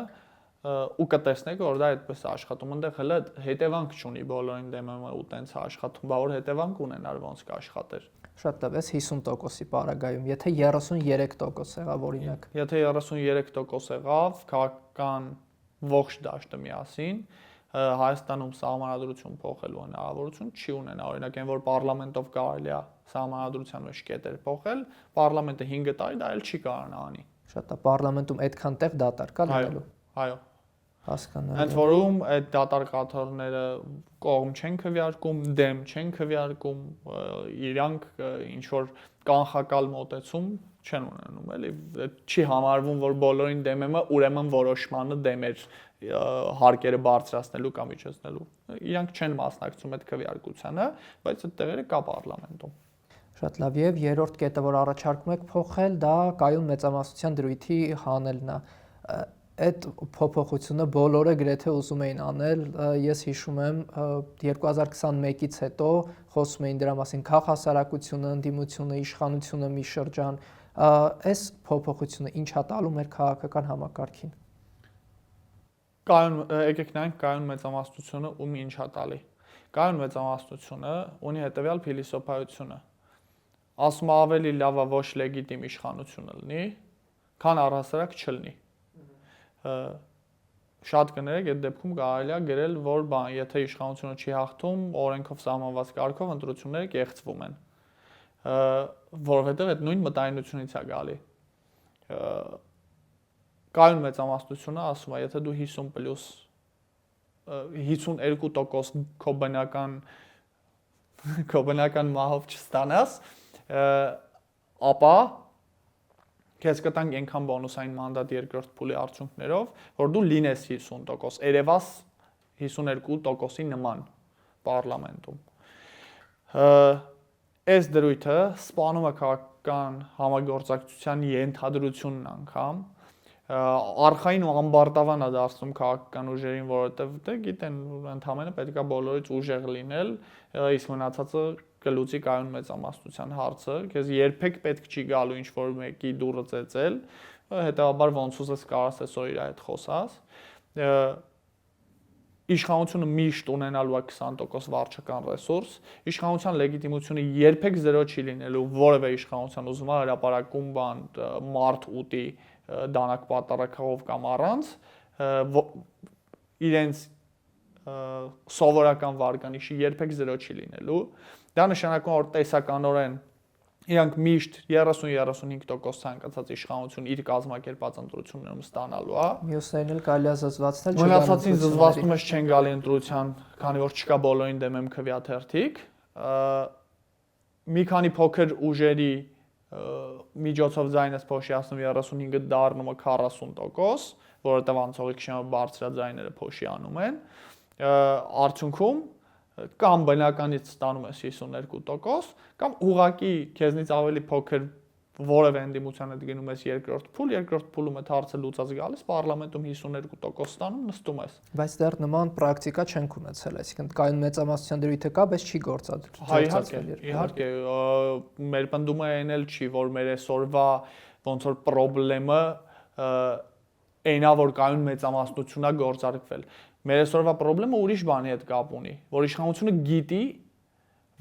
ու կտեսնեք, որ դա այդպես է աշխատում, այնտեղ հələ հետևանք չունի բոլորին դեմ եմ ու տենց է աշխատում, բա որ հետևանք ունենար ոնց կաշխատեր։ Շատ լավ, էս 50%-ի պարագայում, եթե 33% եղավ օրինակ։ Եթե 33% եղավ, քաղաքական ողջ դաշտը միասին, Հայաստանում սահմանադրություն փոխելու հնարավորություն չի ունենա, օրինակ այն որ պարլամենտով կարելի է սահմանադրության մեջ կետեր փոխել, պարլամենտը 5 տարի դա էլ չի կարողանա անի։ Շատ լավ, պարլամենտում այդքան տեղ դատարկ կա լինելու։ Այո։ Հասկանալի։ Ընդ որում այդ դատարկաթորները կողմ չեն քվեարկում, դեմ չեն քվեարկում, իրանք ինչ որ կանխակալ մոտեցում չեն ունենում, էլի չի համարվում, որ բոլորին դեմ եմ, ուրեմն որոշմանը դեմ էր հարկերը բարձրացնելու կամ իջեցնելու։ Իրանք չեն մասնակցում այդ քվեարկությանը, բայց այդ տեղերը կա պարլամենտում։ Շատ լավ, եւ երրորդ կետը, որ առաջարկում եք փոխել, դա կայուն մեծամասնության դրույթի հանելն է։ Այդ փոփոխությունը բոլորը գրեթե ուզում էին անել, ես հիշում եմ 2021-ից հետո խոսում էին դրա մասին քաղաքասարակությունը, ընդդիմությունը, իշխանությունը մի շրջան, այս փոփոխությունը ինչ է տալու մեր քաղաքական համակարգին։ Եկեք նայենք կայուն մեծամասնությունը ում ինչ է տալի։ Կայուն մեծամասնությունը ունի հետևյալ փիլիսոփայությունը։ Ասում ավելի լավ է ոչ լեգիտիմ իշխանությունը լինի, քան առհասարակ չլինի։ Շատ կներեք, այդ դեպքում կարելի է գրել, որ եթե իշխանությունը չի հաղթում, օրենքով սահմանված կարգով ընտրությունները կեղծվում են, որովհետև այդ նույն մտայնությունից է գալի։ Կայուն մեծամասնությունը ասում է, եթե դու 52% քո բնական մահով չստանաս, ապա քեզ կտանք այնքան բոնուսային մանդատ երկրորդ փուլի արդյունքներով, որ դու լինես 50%, երևաս 52%-ի նման պարլամենտում։ Այս դրույթը սպանում է քաղաքական համագործակցության ենթադրությունն անգամ, արխային ու ամբարտավան է դարձնում քաղաքական ուժերին, որովհետև դե գիտեն, ընդհանրապես պետք է բոլորից ուժեղ լինել, իսկ մնացածը կլուծի կայուն մեծամասնության հարցը, քեզ երբեք պետք չի գալու ինչ-որ մեկի դուռը ծեծել, հետեւաբար ոնց ուզես կարաս այսօր իր հետ խոսաս։ Իշխանությունը միշտ ունենալու է 20% վարչական ռեսուրս, իշխանության լեգիտիմությունը երբեք 0 չի լինելու որևէ իշխանության ուզում հրապարակում բան մարդ ուտի դանակ պատարակով կամ առանց, իրենց սովորական վարկանիշի երբեք 0 չի լինելու։ Դա նշանակում է, որ տեսականորեն իրանք միշտ 30-35% ցանկացած իշխանություն իր կազմակերպած ընտրություններում ստանալու է։ Մյուսներն էլ կարելի է զզվացնել, մնացածին զզվացնում ես չեն գալի ընտրության, քանի որ չկա բոլորին դեմ եմ քվյաթերթիկ։ Մի քանի փոքր ուժերի միջոցով ձայնս փոշիացնում 35-ը դառնում է 40%, որովհետև անցողիկ շեմը բարձրաձայները փոշիանում են։ Արդյունքում կամ բնականից ստանում ես 52%, կամ ուղղակի քեզնից ավելի փոքր որևէ ընդդիմության հետ գնում ես երկրորդ փուլում այդ հարցը լուծած գալիս, պարլամենտում 52% ստանում, նստում ես։ Բայց դեռ նման պրակտիկա չենք ունեցել, այսինքն կայուն մեծամասնության դրույթը կա, բայց չի գործածվել։ Իհարկե, մեր պնդումը այն էլ չի, որ մեր այսօրվա ոնց որ խնդրեմը այնա որ կայուն մեծամասնությունն է գործարկվել։ Մեր այսօրվա խնդրեմը ուրիշ բանի հետ կապ ունի, որ իշխանությունը գիտի,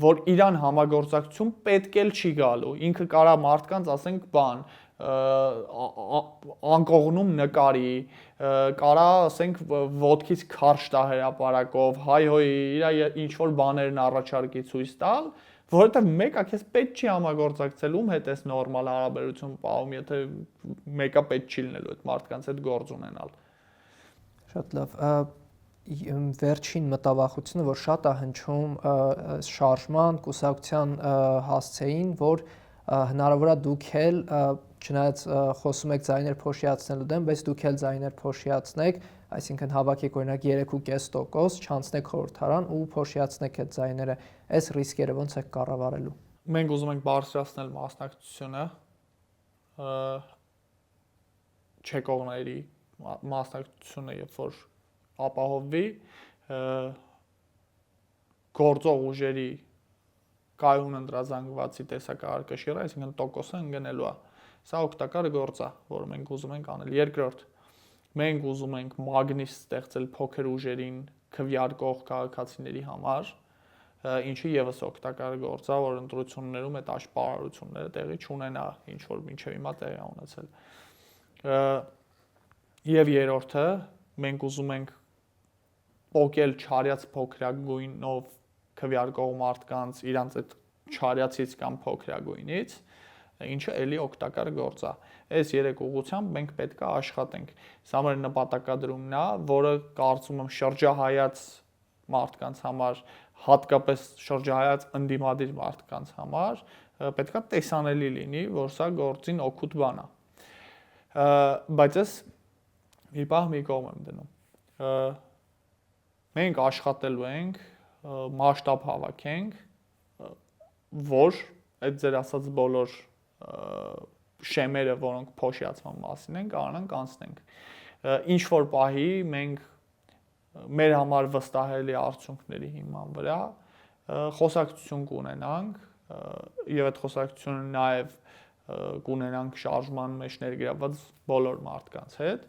որ իրան համագործակցություն պետք էլ չի գալու։ Ինքը կարա մարդկանց, ասենք, բան անկողնում նկարի, կարա, ասենք, ոտքից քարշ տա հրապարակով, հայ-հոյ իր ինչ որ բաներն առաջարկի ցույց տալ, որովհետև մեկը քեզ պետք չի համագործակցել, ում հետ էս նորմալ հարաբերություն պահում, եթե մեկը պետք չի լինելու այդ մարդկանց հետ գործ ունենալ։ Շատ լավ։ Վերջին մտավախությունը, որ շատ է հնչում շարժման, կուսակցության հասցեին, որ հնարավոր է դուք էլ չնայած խոսում եք ձայներ փոշիացնելու դեմ, բայց դուք էլ ձայներ փոշիացնեք, այսինքն հավաքեք օրինակ 3.5%, չանցնեք խորհրդարան ու փոշիացնեք այդ ձայները, այս ռիսկերը ոնց եք կառավարելու։ Մենք ուզում ենք բարձրացնել մասնակցությունը չեկողների մասնակցությունը, երբ որ ապահովվի գործող ուժերի կայուն ընդրազանգվածի տեսակարգաշիռը, այսինքն տոկոսը ընկնելու է։ Սա օգտակար գործ է, որը մենք ուզում ենք անել։ Երկրորդ, մենք ուզում ենք մագնիս ստեղծել փոքր ուժերին քվյարկող քաղաքացիների համար, ինչը եւս օգտակար գործ է, որ ընտրություններում այդ աշպարարությունները տեղի չունենա, ինչ որ մինչև հիմա տեղի է ունեցել։ Եվ երրորդը, մենք ուզում ենք պոկել չարյաց փոքրագույնով քվյարկող մարդկանց իրանց այդ չարյացից կամ փոքրագույնից, ինչը էլի օգտակար գործ է։ Այս երեք ուղղությամբ մենք պետք է աշխատենք։ Սա մեր նպատակադրումն է, որը կարծում եմ շրջահայաց մարդկանց համար, հատկապես շրջահայաց ընդդիմադիր մարդկանց համար, պետք է տեսանելի լինի, որ սա գործին օգուտ բան է։ Բայց ես մի պահ մի կողմ եմ դնում։ Մենք աշխատելու ենք մասշտաբ հավաքենք, որ այդ ձեր ասած բոլոր շեմերը, որոնք փոշիացման մասին են, կարողանանք անցնենք։ Ինչ որ պահի մենք մեր համար վստահելի արդյունքների հիման վրա խոսակցություն կունենանք եւ այդ խոսակցությունը նաեւ կունենանք շարժման մեջ ներգրավված բոլոր մարդկանց հետ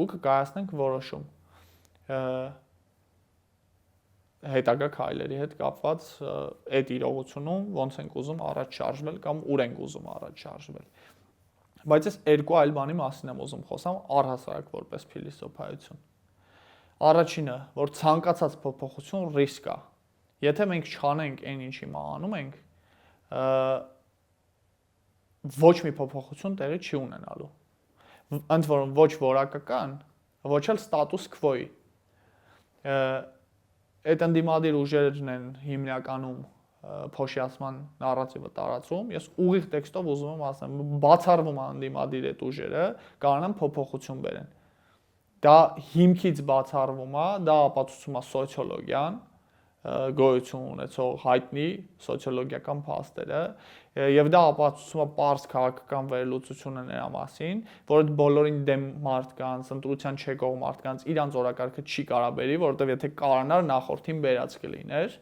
ու կկայացնենք որոշում։ հետագա քայլերի հետ կապված այդ իրողությունում ոնց ենք ուզում առաջ շարժվել կամ ուր ենք ուզում առաջ շարժվել։ Բայց ես երկու այլ բանի մասին եմ ուզում խոսամ առհասարակ որպես փիլիսոփայություն։ Առաջինը, որ ցանկացած փոփոխություն ռիսկ է։ Եթե մենք չանենք այն ինչ հիմա անում ենք, ոչ մի փոփոխություն տեղի չի ունենալու։ Ընդ որում ոչ որակական, ոչ էլ ստատուս քվոյի։ Այդ ընդդիմադիր ուժերն են հիմնականում փոշիացման նարատիվը տարածում։ Ես ուղիղ տեքստով ուզում եմ ասեմ, բացառվում է ընդդիմադիր այդ ուժերը, կարողանան փոփոխություն բերեն։ Դա հիմքից բացառվում է, դա ապացուցում է սոցիոլոգիան, գոյություն ունեցող հայտնի սոցիոլոգիական փաստերը, եւ դա ապացուցում է պարզ քաղաքական վերլուծությունը նրա մասին, որ այդ բոլորին դեմ մարդկանց, ընտրության չեկող մարդկանց իրանց օրակարգը չի կարա բերի, որովհետեւ եթե կարանար նախորդին բերած կլիներ,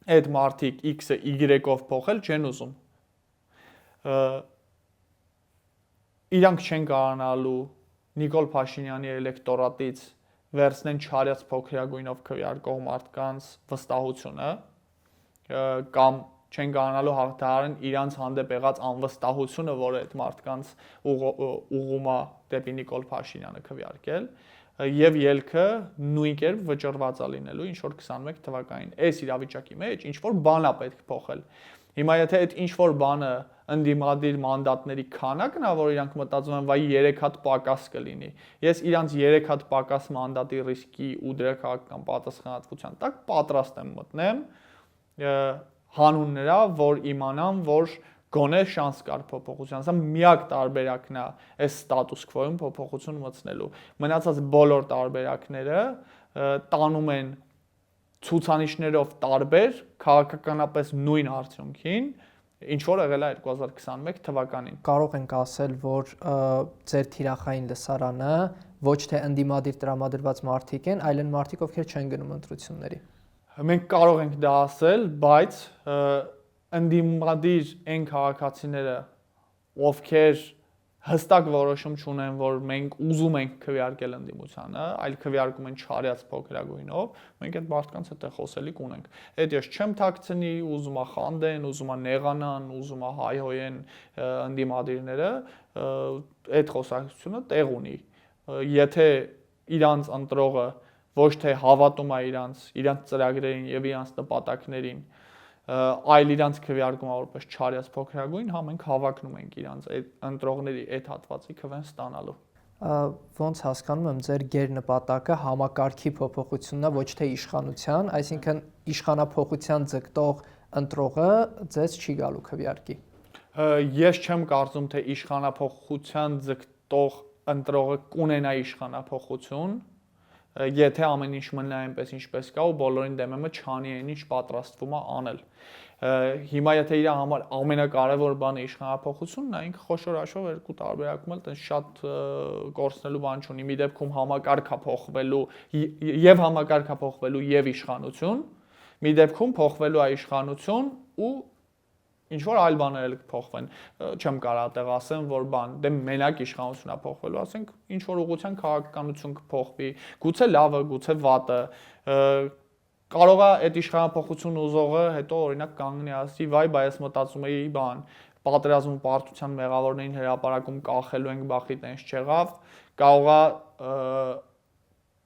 այդ մարդիկ X-ը Y-ով փոխել չեն ուզում։ Իրանք չեն կարողանալու Նիկոլ Փաշինյանի էլեկտորատից վերցնեն չարյաց փոքրագույնով քվեարկող մարդկանց վստահությունը կամ չեն կարողանալու հաղթահարեն իրանց հանդեպ եղած անվստահությունը, որը այդ մարդկանց ուղղում է դեպի Նիկոլ Փաշինյանը քվեարկել, եւ ելքը նույն կերպ վճռված է լինելու ինչ որ 21 թվականին։ Այս իրավիճակի մեջ ինչ որ բան է պետք փոխել։ Հիմա եթե այդ ինչ որ բանը ընդդիմադիր մանդատների քանակն է, որ իրանք մտածում են, վայ 3 հատ պակաս կլինի։ Ես իրանց 3 հատ պակաս մանդատի ռիսկի ու դրա քաղաքական պատասխանատվության տակ պատրաստ եմ մտնեմ հանուն նրա, որ իմանամ, որ գոնե շանս կար փոփոխության։ Սա միակ տարբերակն է այս ստատուս քվոյում փոփոխություն մտցնելու։ Մնացած բոլոր տարբերակները տանում են ցուցանիշներով տարբեր քաղաքականապես նույն արդյունքին, ինչ որ եղել է 2021 թվականին։ Կարող ենք ասել, որ ձեր թիրախային լսարանը ոչ թե ընդդիմադիր տրամադրված մարդիկ են, այլ են մարդիկ, ովքեր չեն գնում ընտրությունների։ Մենք կարող ենք դա ասել, բայց ընդդիմադիր այն քաղաքացիները, ովքեր հստակ որոշում չունեն, որ մենք ուզում ենք քվեարկել ընդդիմությանը, այլ քվեարկում են չարյաց փոքրագույնով, մենք այդ մարդկանց հետ խոսելիք ունենք։ Այդ ես չեմ թաքցնի, ուզում է խանդեն, ուզում է նեղանան, ուզում է հայհոյեն ընդդիմադիրները, այդ խոսակցությունը տեղ ունի։ Եթե իրանց ընտրողը ոչ թե հավատում է իրանց ծրագրերին եւ իրանց նպատակներին, այլ իրանց քվեարկում է որպես չարյաց փոքրագույն, հա մենք հավակնում ենք իրանց այդ ընտրողների այդ հատվածի քվեն ստանալու։ Ոնց հասկանում եմ, ձեր գերնպատակը համակարգի փոփոխությունն է, ոչ թե իշխանության, այսինքն իշխանափոխության ձգտող ընտրողը ձեզ չի գալու քվեարկի։ Ես չեմ կարծում, թե իշխանափոխության ձգտող ընտրողը կունենա իշխանափոխություն, եթե ամեն ինչ մնա այնպես ինչպես կա ու բոլորին դեմը չանի այն ինչ պատրաստվում է անել։ Հիմա եթե իր համար ամենակարևոր բանը իշխանափոխությունն է, ինքը խոշոր հաշվով երկու տարբերակում էլ տես շատ կորցնելու բան չունի։ Մի դեպքում համակարգ է փոխվելու եւ համակարգ է փոխվելու եւ իշխանություն, մի դեպքում փոխվելու է իշխանություն ու ինչ որ այլ բաներ էլ կփոխվեն։ Չեմ կարող այդտեղ ասեմ, որ բան, դե մենակ իշխանությունն է փոխվելու, ասենք ինչ որ ուղղության քաղաքականություն կփոխվի, գուցե լավը, գուցե վատը։ Կարող է այդ իշխանափոխություն ուզողը հետո օրինակ կանգնի ասի, վայ, բայց մտածում էի բան, պատերազմում պարտության մեղավորներին հրապարակում կախելու ենք, բախի տենց չեղավ, կարող է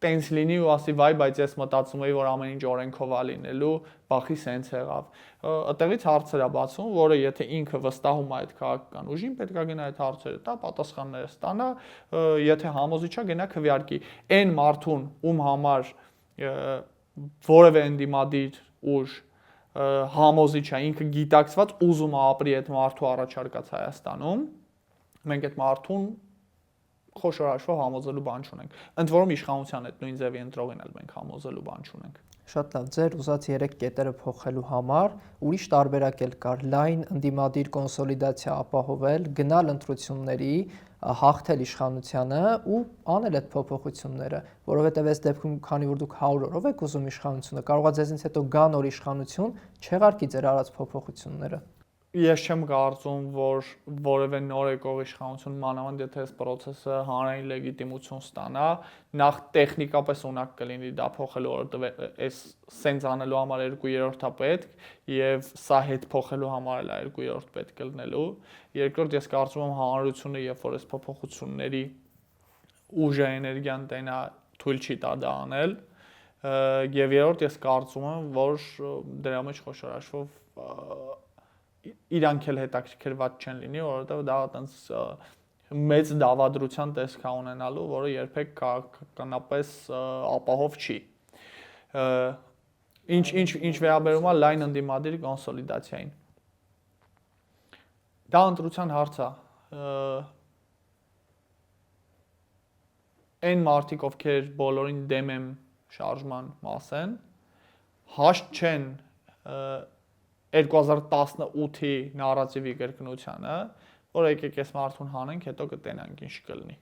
տենց լինի ու ասի, վայ, բայց ես մտածում էի, որ ամեն ինչ օրենքով է լինելու, բախի սենց եղավ։ Այդտեղից հարցեր է բացում, որը եթե ինքը վստահում է այդ քաղաքական ուժին, պետք է գնա այդ հարցերը տա, պատասխանները ստանա, եթե համոզիչ է, գնա քվեարկի։ Այն մարդուն, ում համար որևէ ընդդիմադիր ուժ համոզիչ է, ինքը գիտակցված ուզում է ապրի այդ մարդու առաջարկած Հայաստանում, մենք այդ մարդուն խոշոր հաշվով համոզելու բան չունենք։ Ընդ որում իշխանության այդ նույն ձևի ընտրողին էլ մենք համոզելու բան չունենք։ Շատ լավ, ձեր ուզած 3 կետերը փոխելու համար ուրիշ տարբերակ էլ կար՝ լայն ընդդիմադիր կոնսոլիդացիա ապահովել, գնալ ընտրությունների, հաղթել իշխանությանը ու անել այդ փոփոխությունները, որովհետև այս դեպքում, քանի որ դուք 100 օրով եք ուզում իշխանությունը, կարող է ձեզնից հետո գա նոր իշխանություն, չեղարկի ձեր արած փոփոխությունները։ Ես չեմ կարծում, որ որևէ նոր եկող իշխանություն մանավանդ եթե այս process-ը հանրային լեգիտիմություն ստանա, նախ տեխնիկապես ունակ կլինի դա փոխելու, որովհետև այս սենց անելու համար 2/3-ը պետք եւ սա հետ փոխելու համար էլ 2/3 պետք է լինելու։ Երկրորդ ես կարծում եմ հանրությունը, երբ որ այս փոփոխությունների ուժը էներգիան տենա թույլ չի տա դա անել։ Եվ երրորդ ես կարծում եմ, որ դրա մեջ խոշոր հաշվով իրանք էլ հետաքրքրված չեն լինի, որովհետև դա այտենց մեծ դավադրության տեսք է ունենալու, որը երբեք քաղաքականապես ապահով չի։ Ինչ վերաբերում է լայն ընդդիմադիր կոնսոլիդացիային։ Դա ընտրության հարց է։ Այն մարդիկ, ովքեր բոլորին դեմ են շարժման մասեն, հաշտ չեն 2018-ի նարատիվի կրկնությանը, որ եկեք այս մարդուն հանենք, հետո կտենանք ինչ կլինի։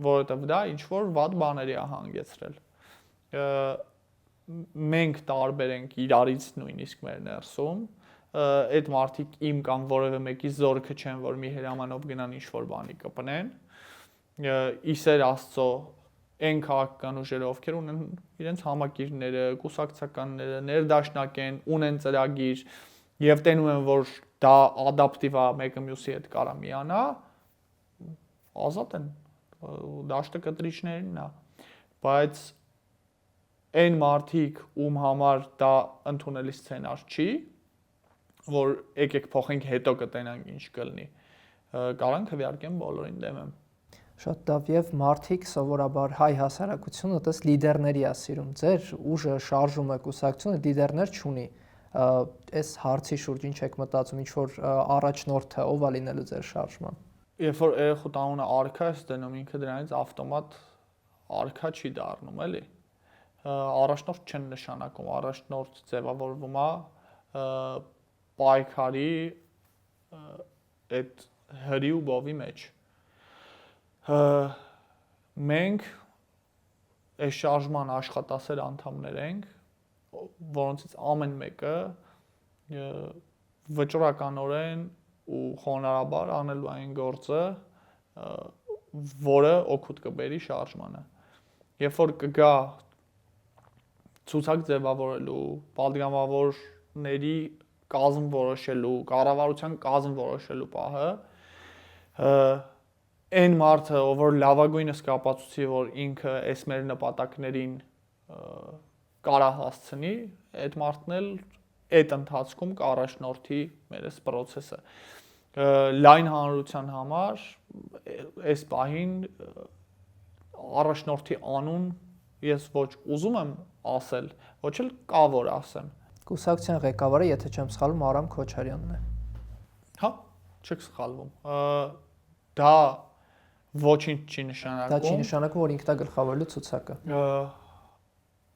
Որովհետև դա ինչ որ վատ բաների է հանգեցրել։ Մենք տարբեր ենք իրարից նույնիսկ մեր ներսում, այդ մարդիկ իմ կամ որևէ մեկի զորքը չեն, որ մի հրամանով գնան ինչ որ բանի կպնեն։ Իսեր Աստծո այն քաղաքական ուժերը, ովքեր ունեն իրենց համակիրները, կուսակցականները, ներդաշնակ են, ունեն ծրագիր եւ տենում են, որ դա ադապտիվ է, մեկը մյուսի հետ կարա միանա, ազատ են, դաշտը կտրիչներինն է, բայց այն մարդիկ, ում համար դա ընդունելի սցենար չի, որ եկեք փոխենք, հետո կտենանք ինչ կլինի, կարան քվեարկեն բոլորին դեմ եմ։ Շատ լավ եւ մարդիկ սովորաբար հայ հասարակությունը դες լիդերների է սիրում։ Ձեր ուժը շարժումը կուսակցությունը լիդերներ չունի։ Այս հարցի շուրջ ինչ եք մտածում, ինչ որ առաջնորդը ով է լինելու ձեր շարժման։ Երբ որ երեխու տանունը արքա է դնում, ինքը դրանից ավտոմատ արքա չի դառնում, էլի։ Առաջնորդ չեն նշանակում, առաջնորդ ձևավորվում է պայքարի այդ հրի ու բովի մեջ։ Մենք այս շարժման աշխատասեր անդամներ ենք, որոնցից ամեն մեկը վճռականորեն ու խոնարհաբար անելու այն գործը, որը օգուտ կբերի շարժմանը։ Երբ որ կգա ցուցակ ձևավորելու, падգամավորների կազմ որոշելու, կառավարության կազմ որոշելու պահը, այն մարդը, ով որ լավագույնս կապացուցի, որ ինքը այս մեր նպատակներին կարա հասցնի, այդ մարդն էլ այդ ընթացքում կառաջնորդի մեր այս process-ը։ Լայն հանրության համար այս պահին առաջնորդի անուն ես ոչ ուզում եմ ասել, ոչ էլ կա որ ասեմ։ Կուսակցության ղեկավարը, եթե չեմ սխալվում, Արամ Քոչարյանն է։ Հա, չեք սխալվում։ Դա ոչինչ չի նշանակում։ Դա չի նշանակում, որ ինքն է գլխավորելու ցուցակը։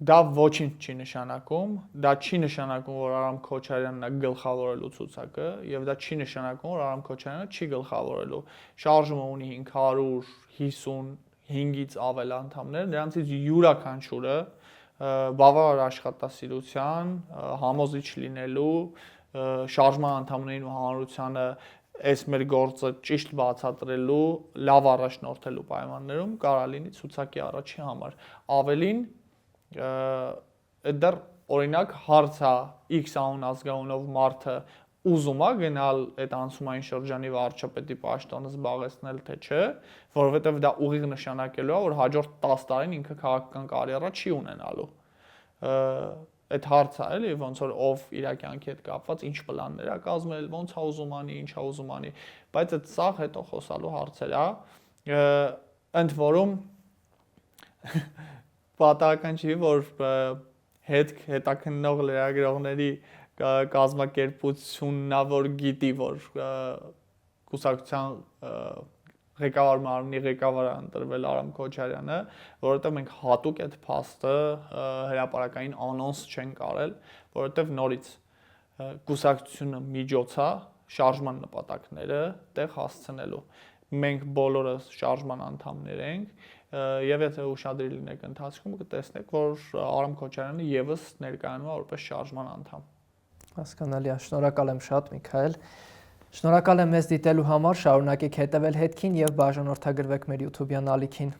Դա ոչինչ չի նշանակում, դա չի նշանակում, որ Արամ Քոչարյանն է գլխավորելու ցուցակը, եւ դա չի նշանակում, որ Արամ Քոչարյանը չի գլխավորելու։ Շարժումը ունի 555-ից ավել անդամներ, դրանցից յուրաքանչյուրը բավարար աշխատասիրության, համոզիչ լինելու, շարժման անդամներին ու հանրությանը այս մեր գործը ճիշտ բացատրելու, լավ առաջնորդելու պայմաններում կարա լինի ցուցակի առաջի համար։ Ավելին դեռ օրինակ հարց է X անուն ազգանունով մարդը ուզում է գնալ այդ անցումային շրջանի վարչապետի պաշտոնը զբաղեցնել թե չէ, որովհետև դա ուղիղ նշանակելու է, որ հաջորդ 10 տարին ինքը քաղաքական կարիերա չի ունենալու։ Այդ հարցը էլի ոնց որ ով իր կյանքի հետ կապված ինչ պլաններ է կազմել, ոնց է ուզում անի, ինչ է ուզում անի, բայց այդ սաղ հետո խոսալու հարցեր է։ Ընդ որում պատահական չի, որ հետաքննող լրագրողների կազմակերպությունն է, որ գիտի, որ կուսակցության ղեկավար մարմնի ղեկավարը ընտրվել Արամ Քոչարյանը, որովհետև մենք հատուկ այդ փաստը հրապարակային անոնս չենք արել, որովհետև նորից կուսակցությունը միջոց է շարժման նպատակները տեղ հասցնելու։ Մենք բոլորս շարժման անդամներ ենք, եւ եթե ուշադրի լինեք ընթացքում կտեսնեք, որ Արամ Քոչարյանը եւս ներկայանում է որպես շարժման անդամ։ Հասկանալի է, շնորհակալ եմ շատ Միքայել։ Շնորհակալ եմ մեզ դիտելու համար, շարունակեք հետևել հետքին եւ բաժանորդագրվեք մեր YouTube-յան ալիքին։